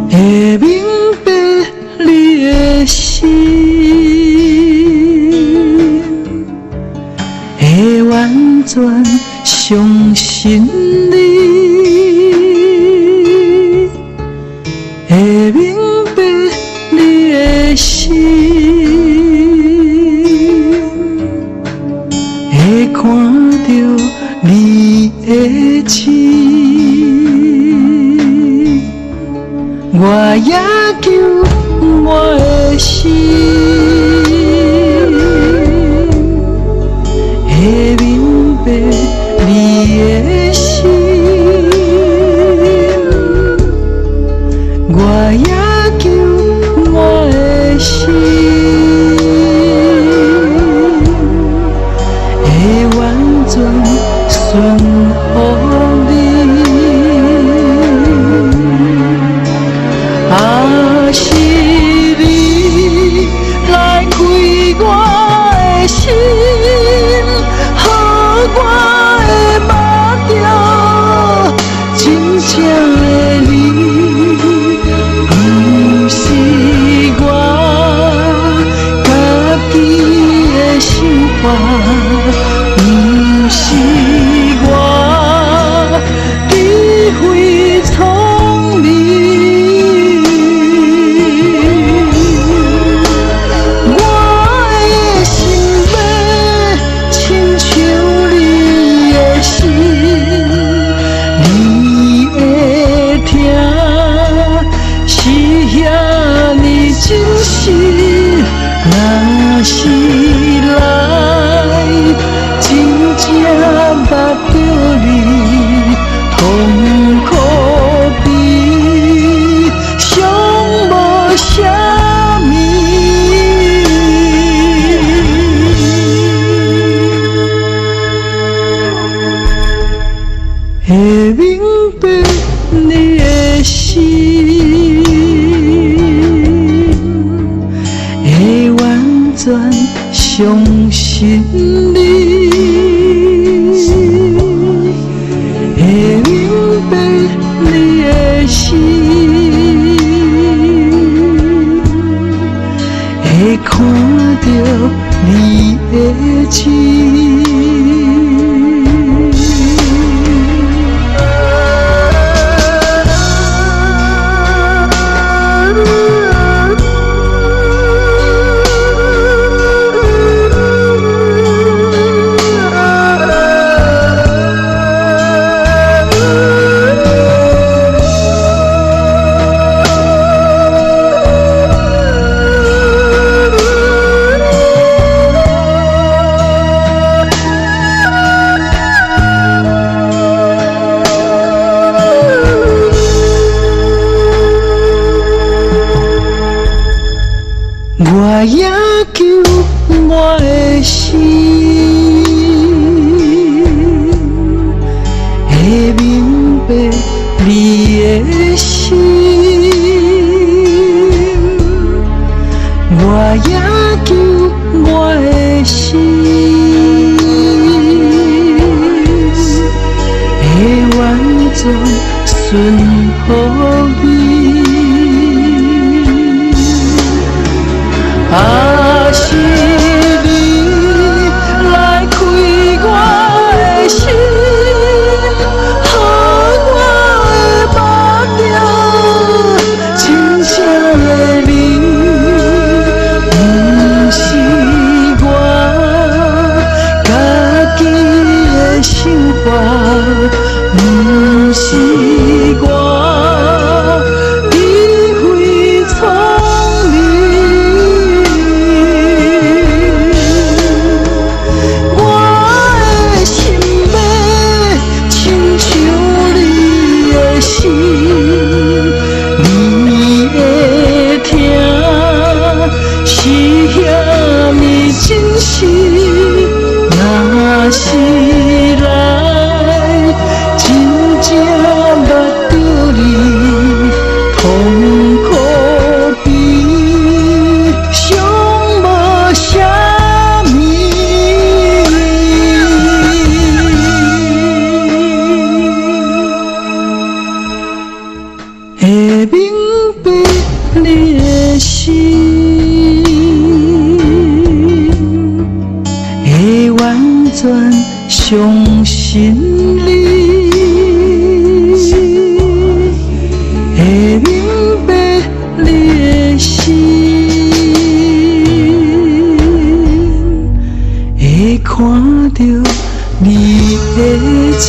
E: 会明白你的心，会完全相信你，会明白你的心，会看到你的情。我也求我的心，会明白你的心。我也求我的心，会完全顺服你。啊，是你来开我的心，予我会目着真正的你，不是我家己的想法，不是我智慧聪明。若是来真正捌着你，痛苦比上无啥物。会明白你的心，会完全相信你，会明白你的心，会看到你的情。我也求我的心，会明白你的心。我也求我的心，会完全顺服你。啊，是你来开我的心，予我的目睭真正的你，不是我家己的想法，不是我理会聪明。若是来真正捌着你，痛苦比上无啥物。会明白你的心，会完全相信你，会明白你的心，会看到你的情。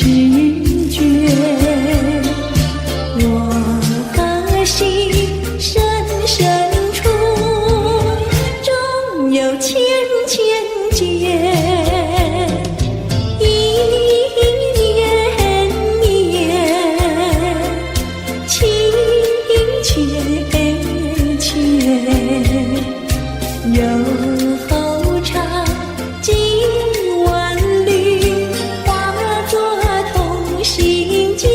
A: 寻觉。我心深深处，终有千千结。一年年，情切切，又后长经万缕，化作同心结。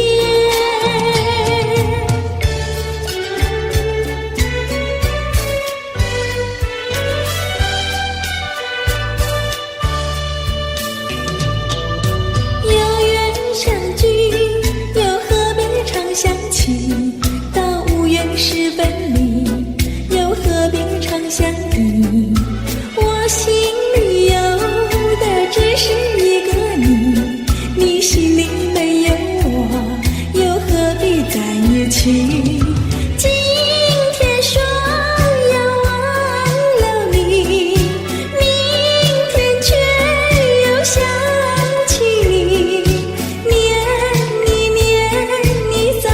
A: 有缘相聚，又何必常相亲？到无缘时分离，又何必常相依？我心里有的只是一个你，你心里没有我，又何必在一起？今天说要忘了你，明天却又想起你，念你在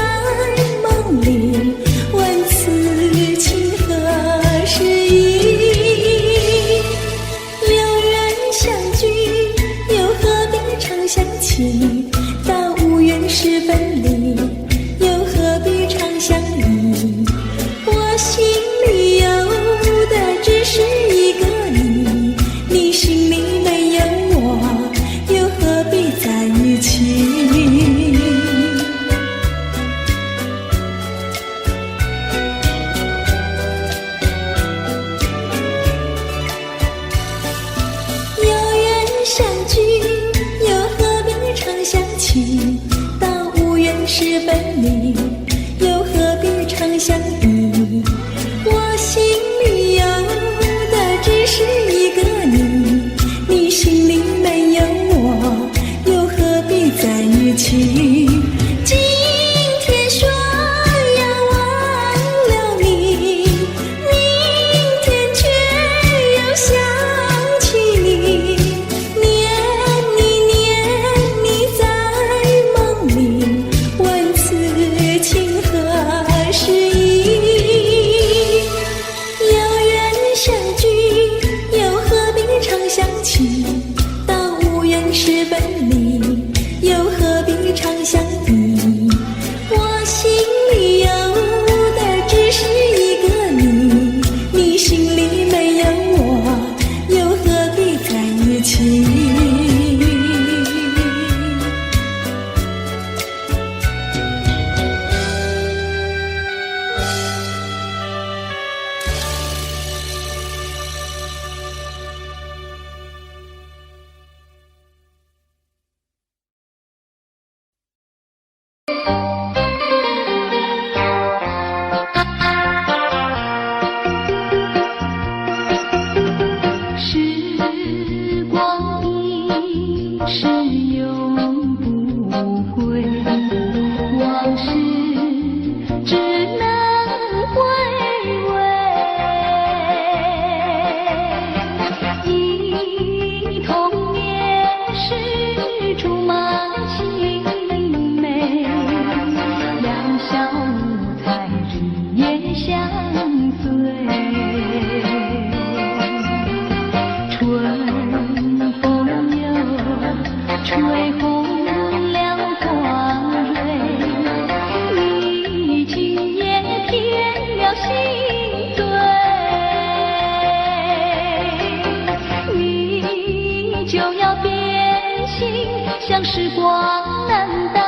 A: 梦里，问此情何时已？有缘相聚，又何必常相亲？到无缘时分离，又何必常相依？我心里有的只是一个你，你心里没有我，又何必在一起？有缘相聚，又何必常相亲？到无缘时分离，又何必常相依？我心里有的只是一个你，你心里没有我，又何必在一起？今天说要忘了你，明天却又想起你，念你在梦里，问此情何时已？有缘相聚，又何必常相亲？到无缘时分离，又何必常相依？我心里有的只是一个你，你心里没有我，又何必在一起？时光一逝永不回，往事只能回味。忆童年时竹马青梅，两小无猜日夜相随。春风又吹红了花蕊，你今夜添了心醉，你就要变心，像时光难倒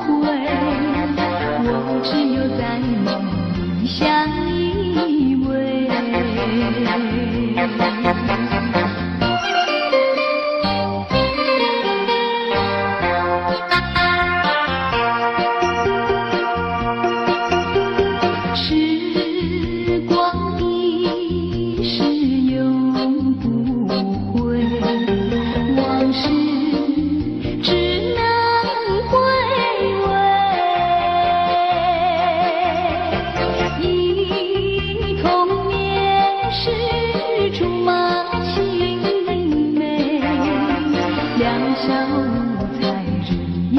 A: 回，我只有在梦里相依偎。时光一逝永不回，往事只能回味。忆童年时竹马青梅，两小无猜日夜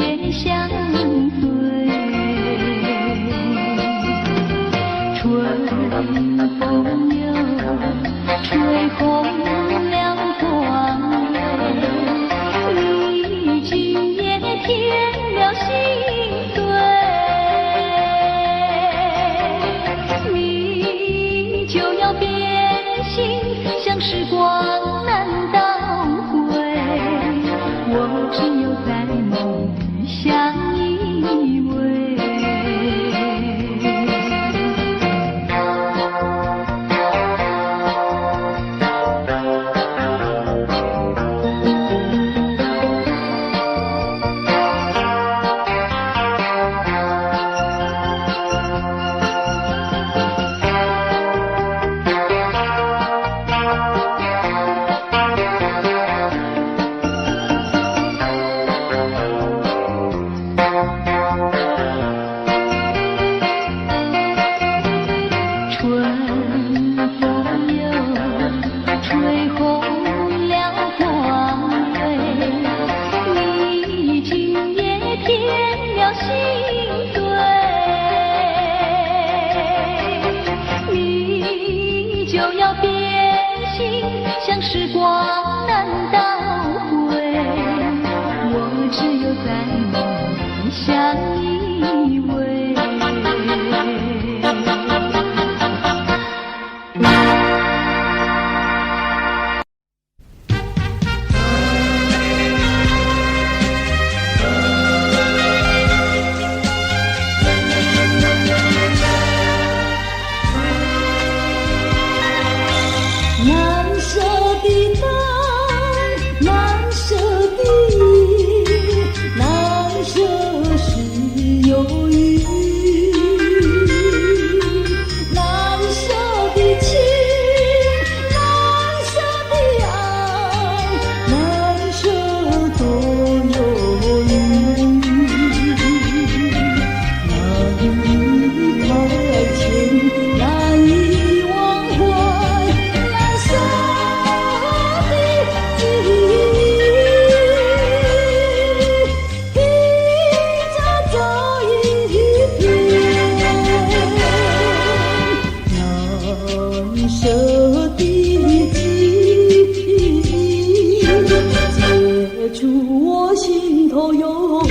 A: 往难倒回，我只有在梦里相依偎。难舍的爱，难舍的意，难舍是忧郁，难舍的情，难舍的爱，难舍多忧郁，难以排遣，难以忘怀。难舍的记忆，一扎扎一片，难舍的记忆，解除我心头忧郁。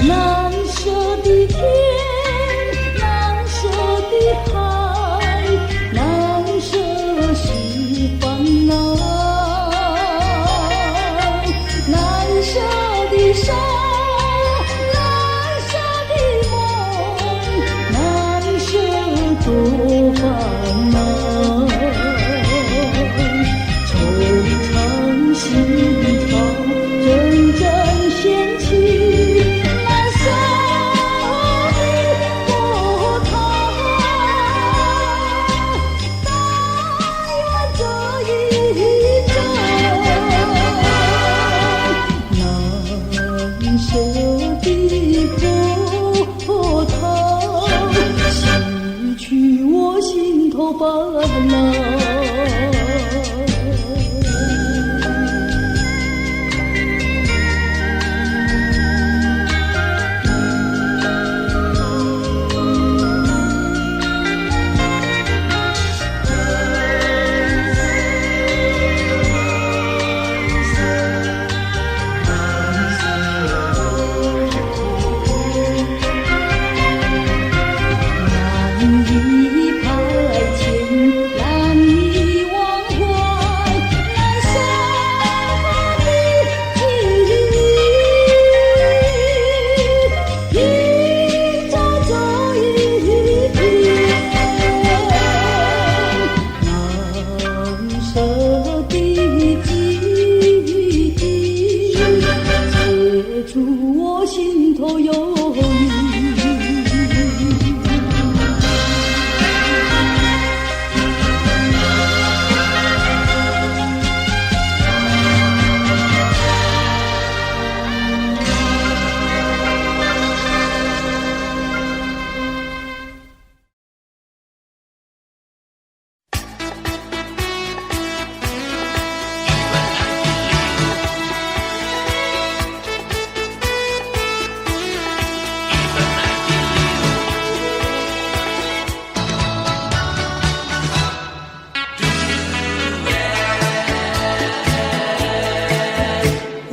A: 难舍的天，难舍的海，难舍是烦恼，难舍的伤，难舍的梦，难舍多烦恼，惆怅心潮阵阵掀起。难舍的波涛，但愿这一程，难舍的波涛，洗去我心头烦恼。难以排遣，难以忘怀，难舍的记忆，一扎扎一片，难舍的记忆，解除我心头忧郁。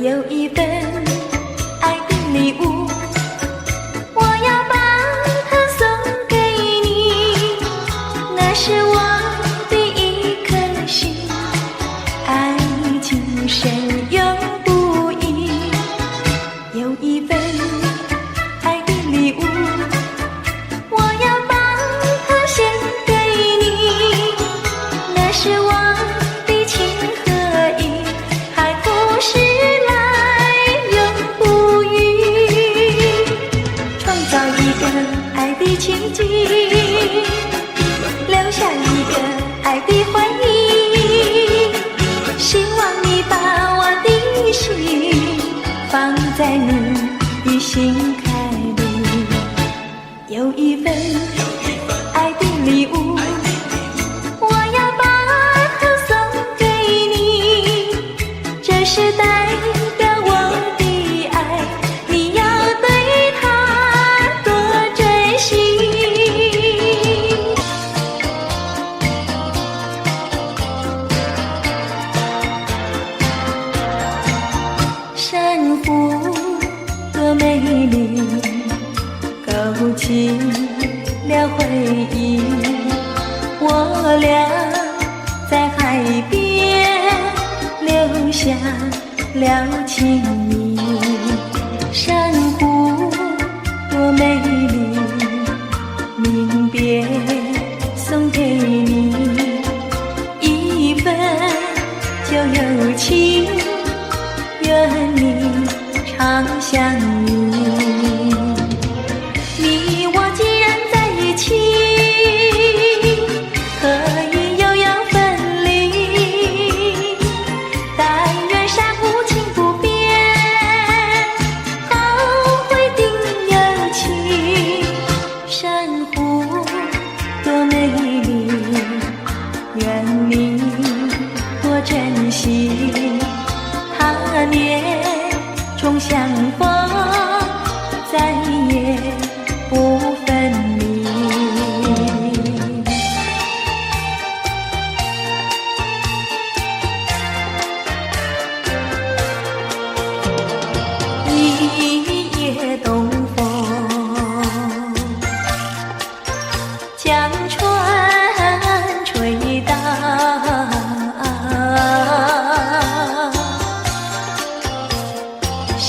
F: 有一份爱的礼物，我要把它送给你，那是我的一颗心，爱情深永不移。有一份爱的礼物，我要把它献给你，那是我的情和意，还不是爱的奇迹，留下一个爱的回忆，希望你把我的心放在你的心坎里。有一份爱的礼物，我要把它送给你，这是代表我的爱，你要对它多珍惜。珊瑚多美丽，勾起了回忆。我俩在海边留下了情谊。珊瑚多美丽，临别送给你一份旧友情，愿你常相依。你我既然在一起，何以又要分离？但愿珊瑚情不变，后会定有期。珊瑚多美丽，愿你多珍惜。他年终相逢，再也不分离。一夜东风，将船吹荡，小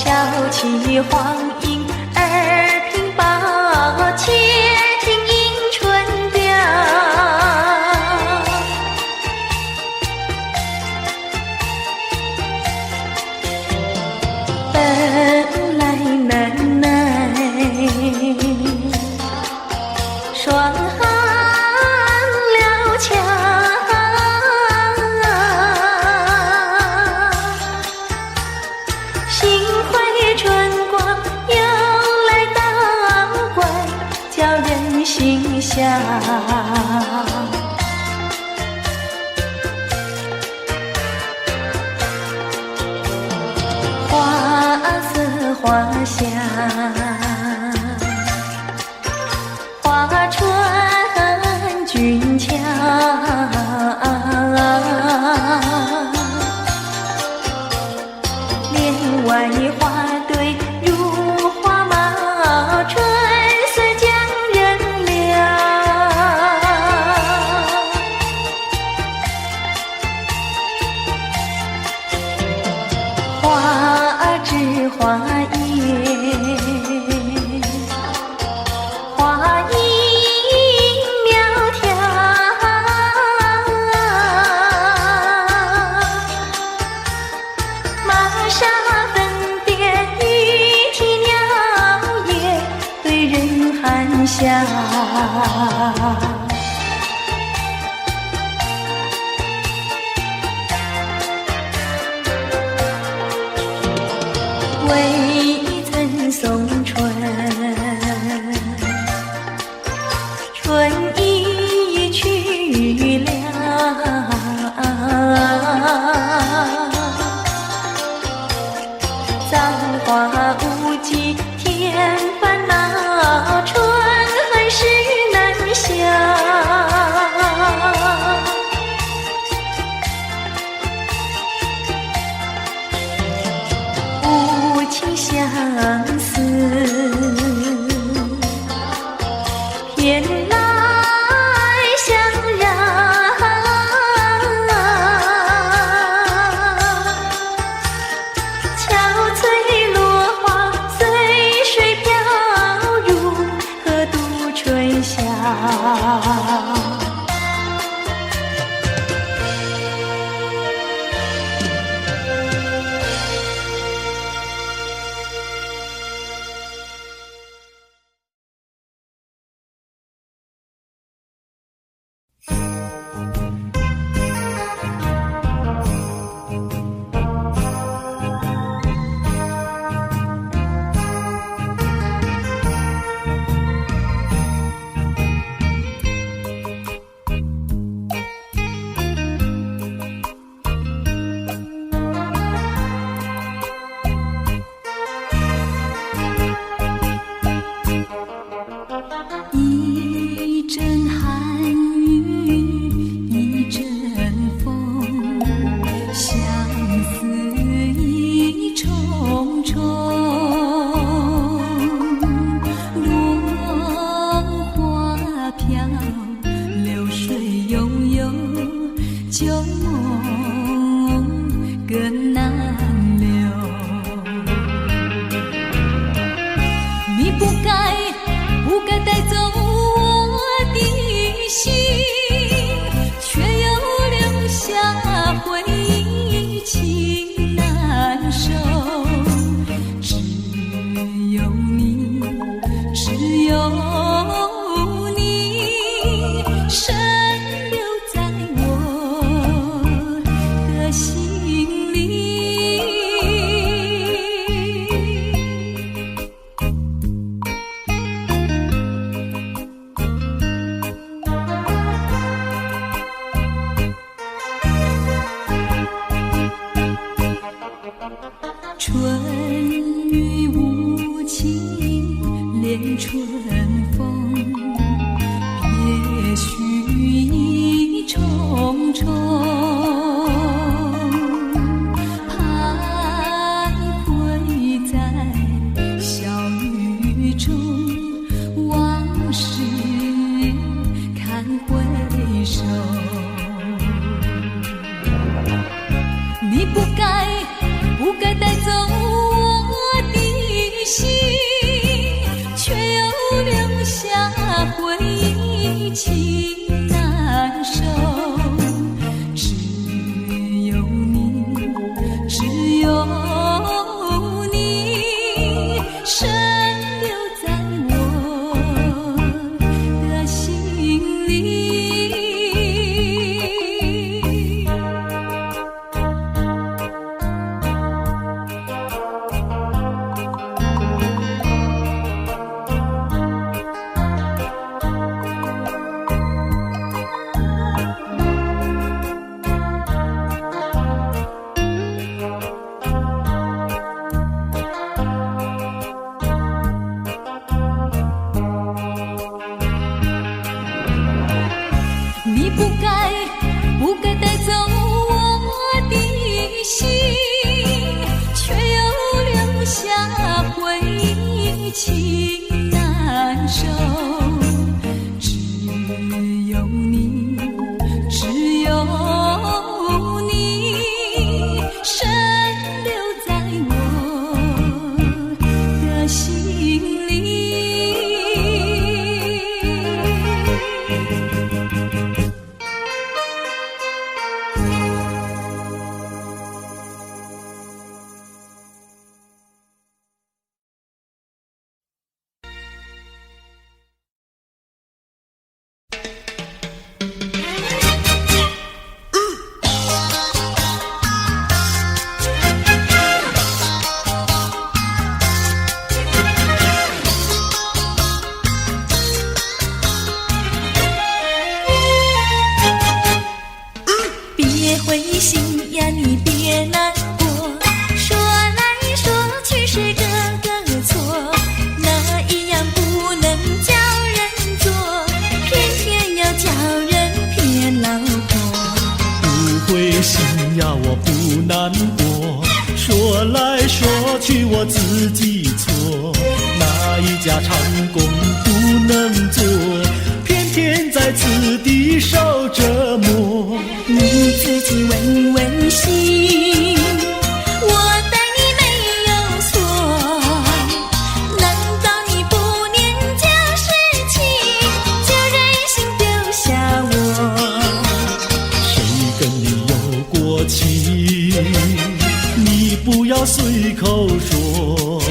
F: 起黄莺儿平抱，且听迎春调。本来难耐，双航了桥，心怀春光又来捣怪，叫人心笑。花色花香，花船俊俏，帘外花堆如花帽，春色将人撩。花枝花叶，花影苗条，玛莎粉点雨啼鸟也对人含笑。未曾送春，春已去了。葬花无忌添烦恼，春恨事难消。无情相思，偏来相让。憔悴落花随水飘入河渡春宵。
D: 春雨无情恋春风，别绪意重重，徘徊在小雨中，往事看回首。你不该带走我的心，却又留下回忆情难收。只有你，只有你，深留在我的心里。你不该带走我的心，却又留下回忆情难收。只有你，只有你，深留在我的心里。别灰心呀，你别难过，说来说去是个错，那一样不能叫人做，偏偏要叫人骗老婆。
B: 不灰心呀，我不难过，说来说去我自己错，哪一家长工不能做，偏偏在此地受折磨。
D: 你自己问问心，我待你没有错，难道你不念旧事情，就任性丢下我？
B: 谁跟你有过情，你不要随口说，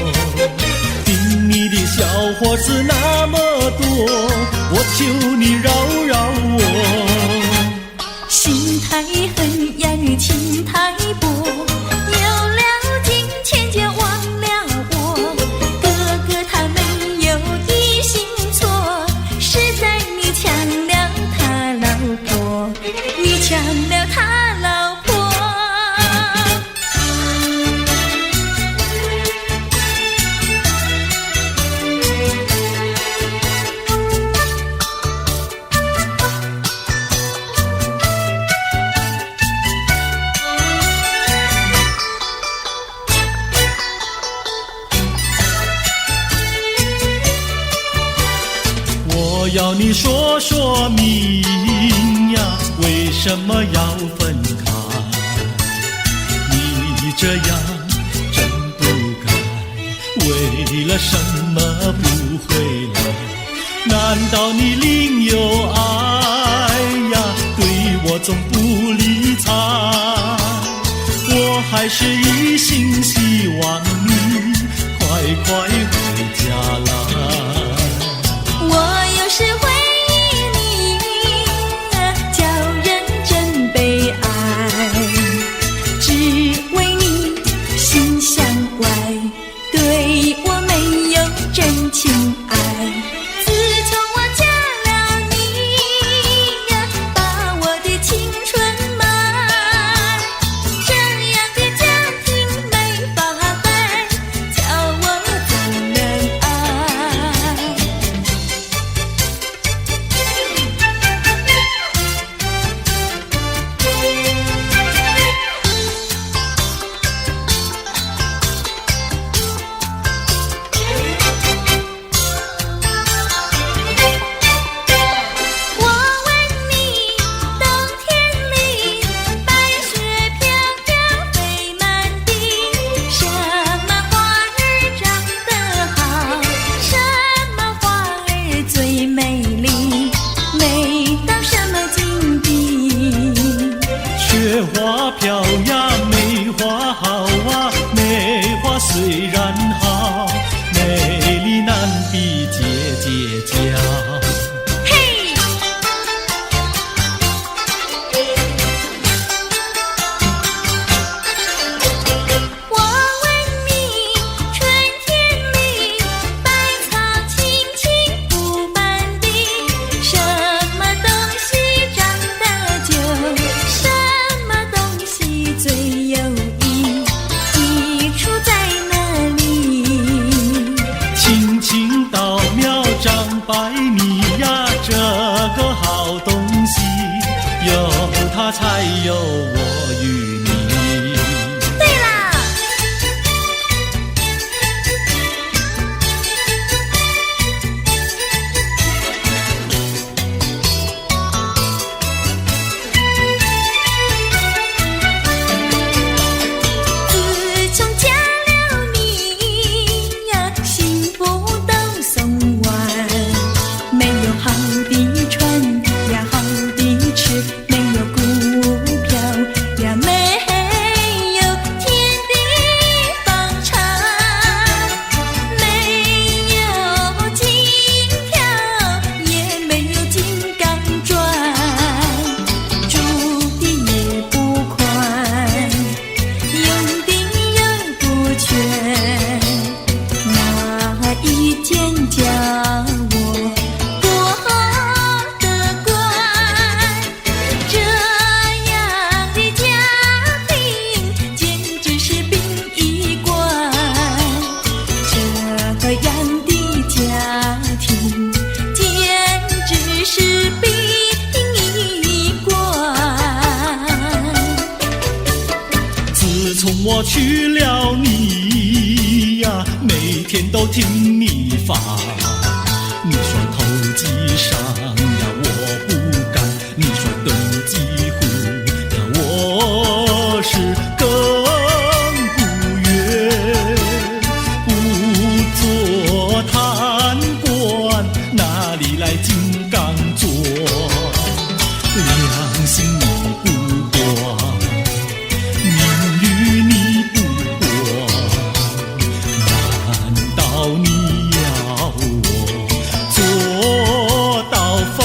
B: 听你的小伙子那么多，我求你饶饶我。
D: 心太狠呀，情太薄，有了金钱就忘了我。哥哥他没有一心错，是在你抢了他老婆，你抢了他老婆。
B: 我要你说说明呀，为什么要分开？你这样真不该，为了什么不回来？难道你另有爱呀？对我总不理睬，我还是一心希望你快快回家来。
D: 我有时回忆你，叫人真悲哀，只为你心像怪，对我没有真情爱。自从我嫁了你呀，把我的青春埋，这样的家庭没
B: 虽然好，美丽难比姐姐娇。
A: 嘿，我问你，春天里，百草青青不满地，什么东西长得久，什么东西最有益，益处在哪里？
B: 青青稻苗长百米呀，这个好东西，有它才有我与你。
A: 对啦，自从嫁了你呀，幸福都送完，没有好的穿呀，好的吃，没有股票呀，没有天地方长，没有金条，也没有金刚钻，住的也不宽，用的也不全，哪一天叫我过得惯？这样的家庭简直是殡仪馆，这样的家庭简直是殡仪馆。
B: 自从我娶了你呀，每天都听你发。你说投机商呀，我不干；你说登记户呀，我是更不愿。不做贪官，哪里来金刚钻？良心你不管，名誉你不管，难道你要我做到饭？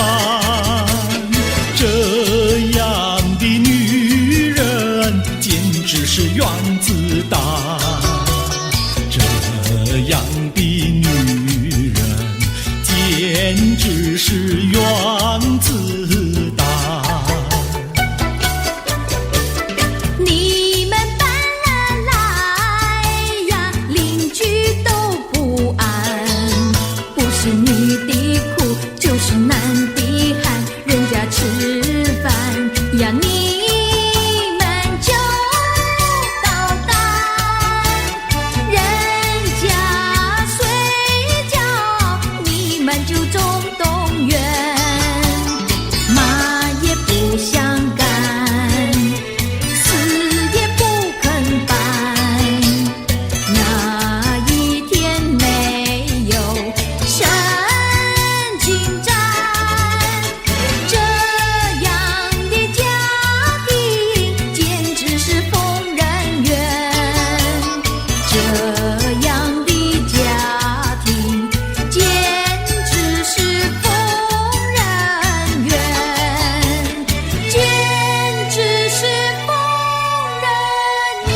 B: 这样的女人简直是原子弹，这样的女人简直是原子弹。
A: 你们搬了来呀，邻居都不安，不是女的苦，就是男的寒，人家吃饭呀，你们就捣蛋，人家睡觉，你们就总动员，骂也不想干，死也不肯搬，哪一天没有神经战？这样的家庭简直是疯人院，这样的家庭简直是疯人院，简直是疯人院。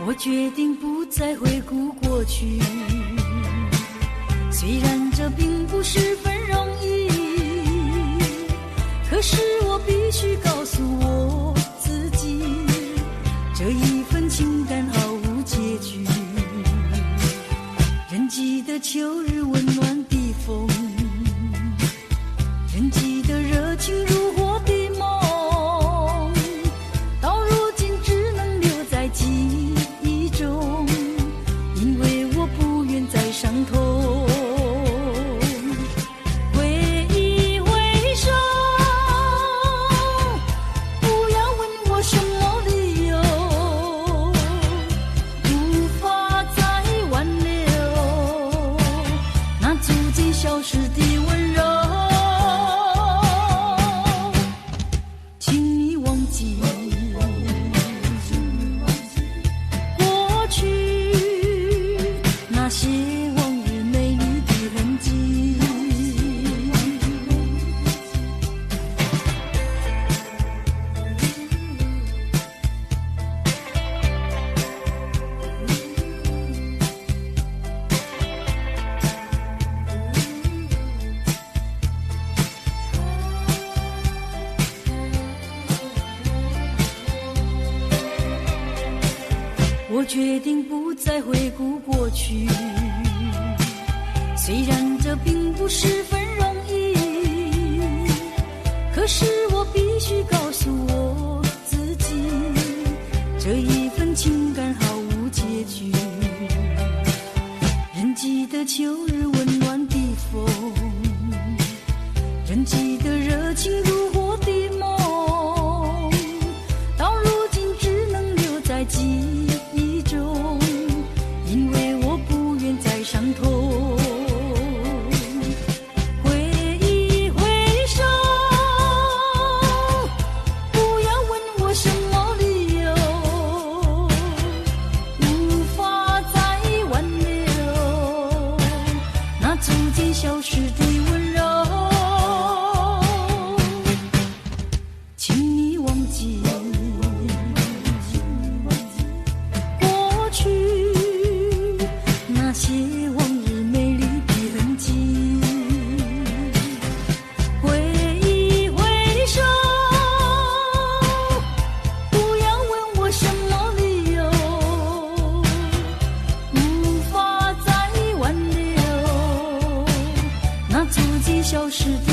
A: 我决定不再回顾过去，虽然这并不十分容易，可是我必须告诉我自己，这一份情感毫无结局。
D: 秋日温暖的风，人际的热情如火的梦，到如今只能留在记忆中，因为我不愿再伤痛。挥一挥手，不要问我什么理由，无法再挽留那逐渐消失的温柔。请你忘记过去那些往日美丽的痕迹。我决定不再回顾过去，虽然这并不十分容易，可是我必须告诉我自己，这一份情感毫无结局。人际的秋日温暖的风，人际的热情如火的梦，到如今只能留在记忆中，因为我不愿再伤痛。挥一挥手，不要问我什么理由，无法再挽留那逐渐消失的温柔。请你忘记过去那些往日美丽的痕迹。挥一挥手，不要问我什么理由，无法再挽留那逐渐消失的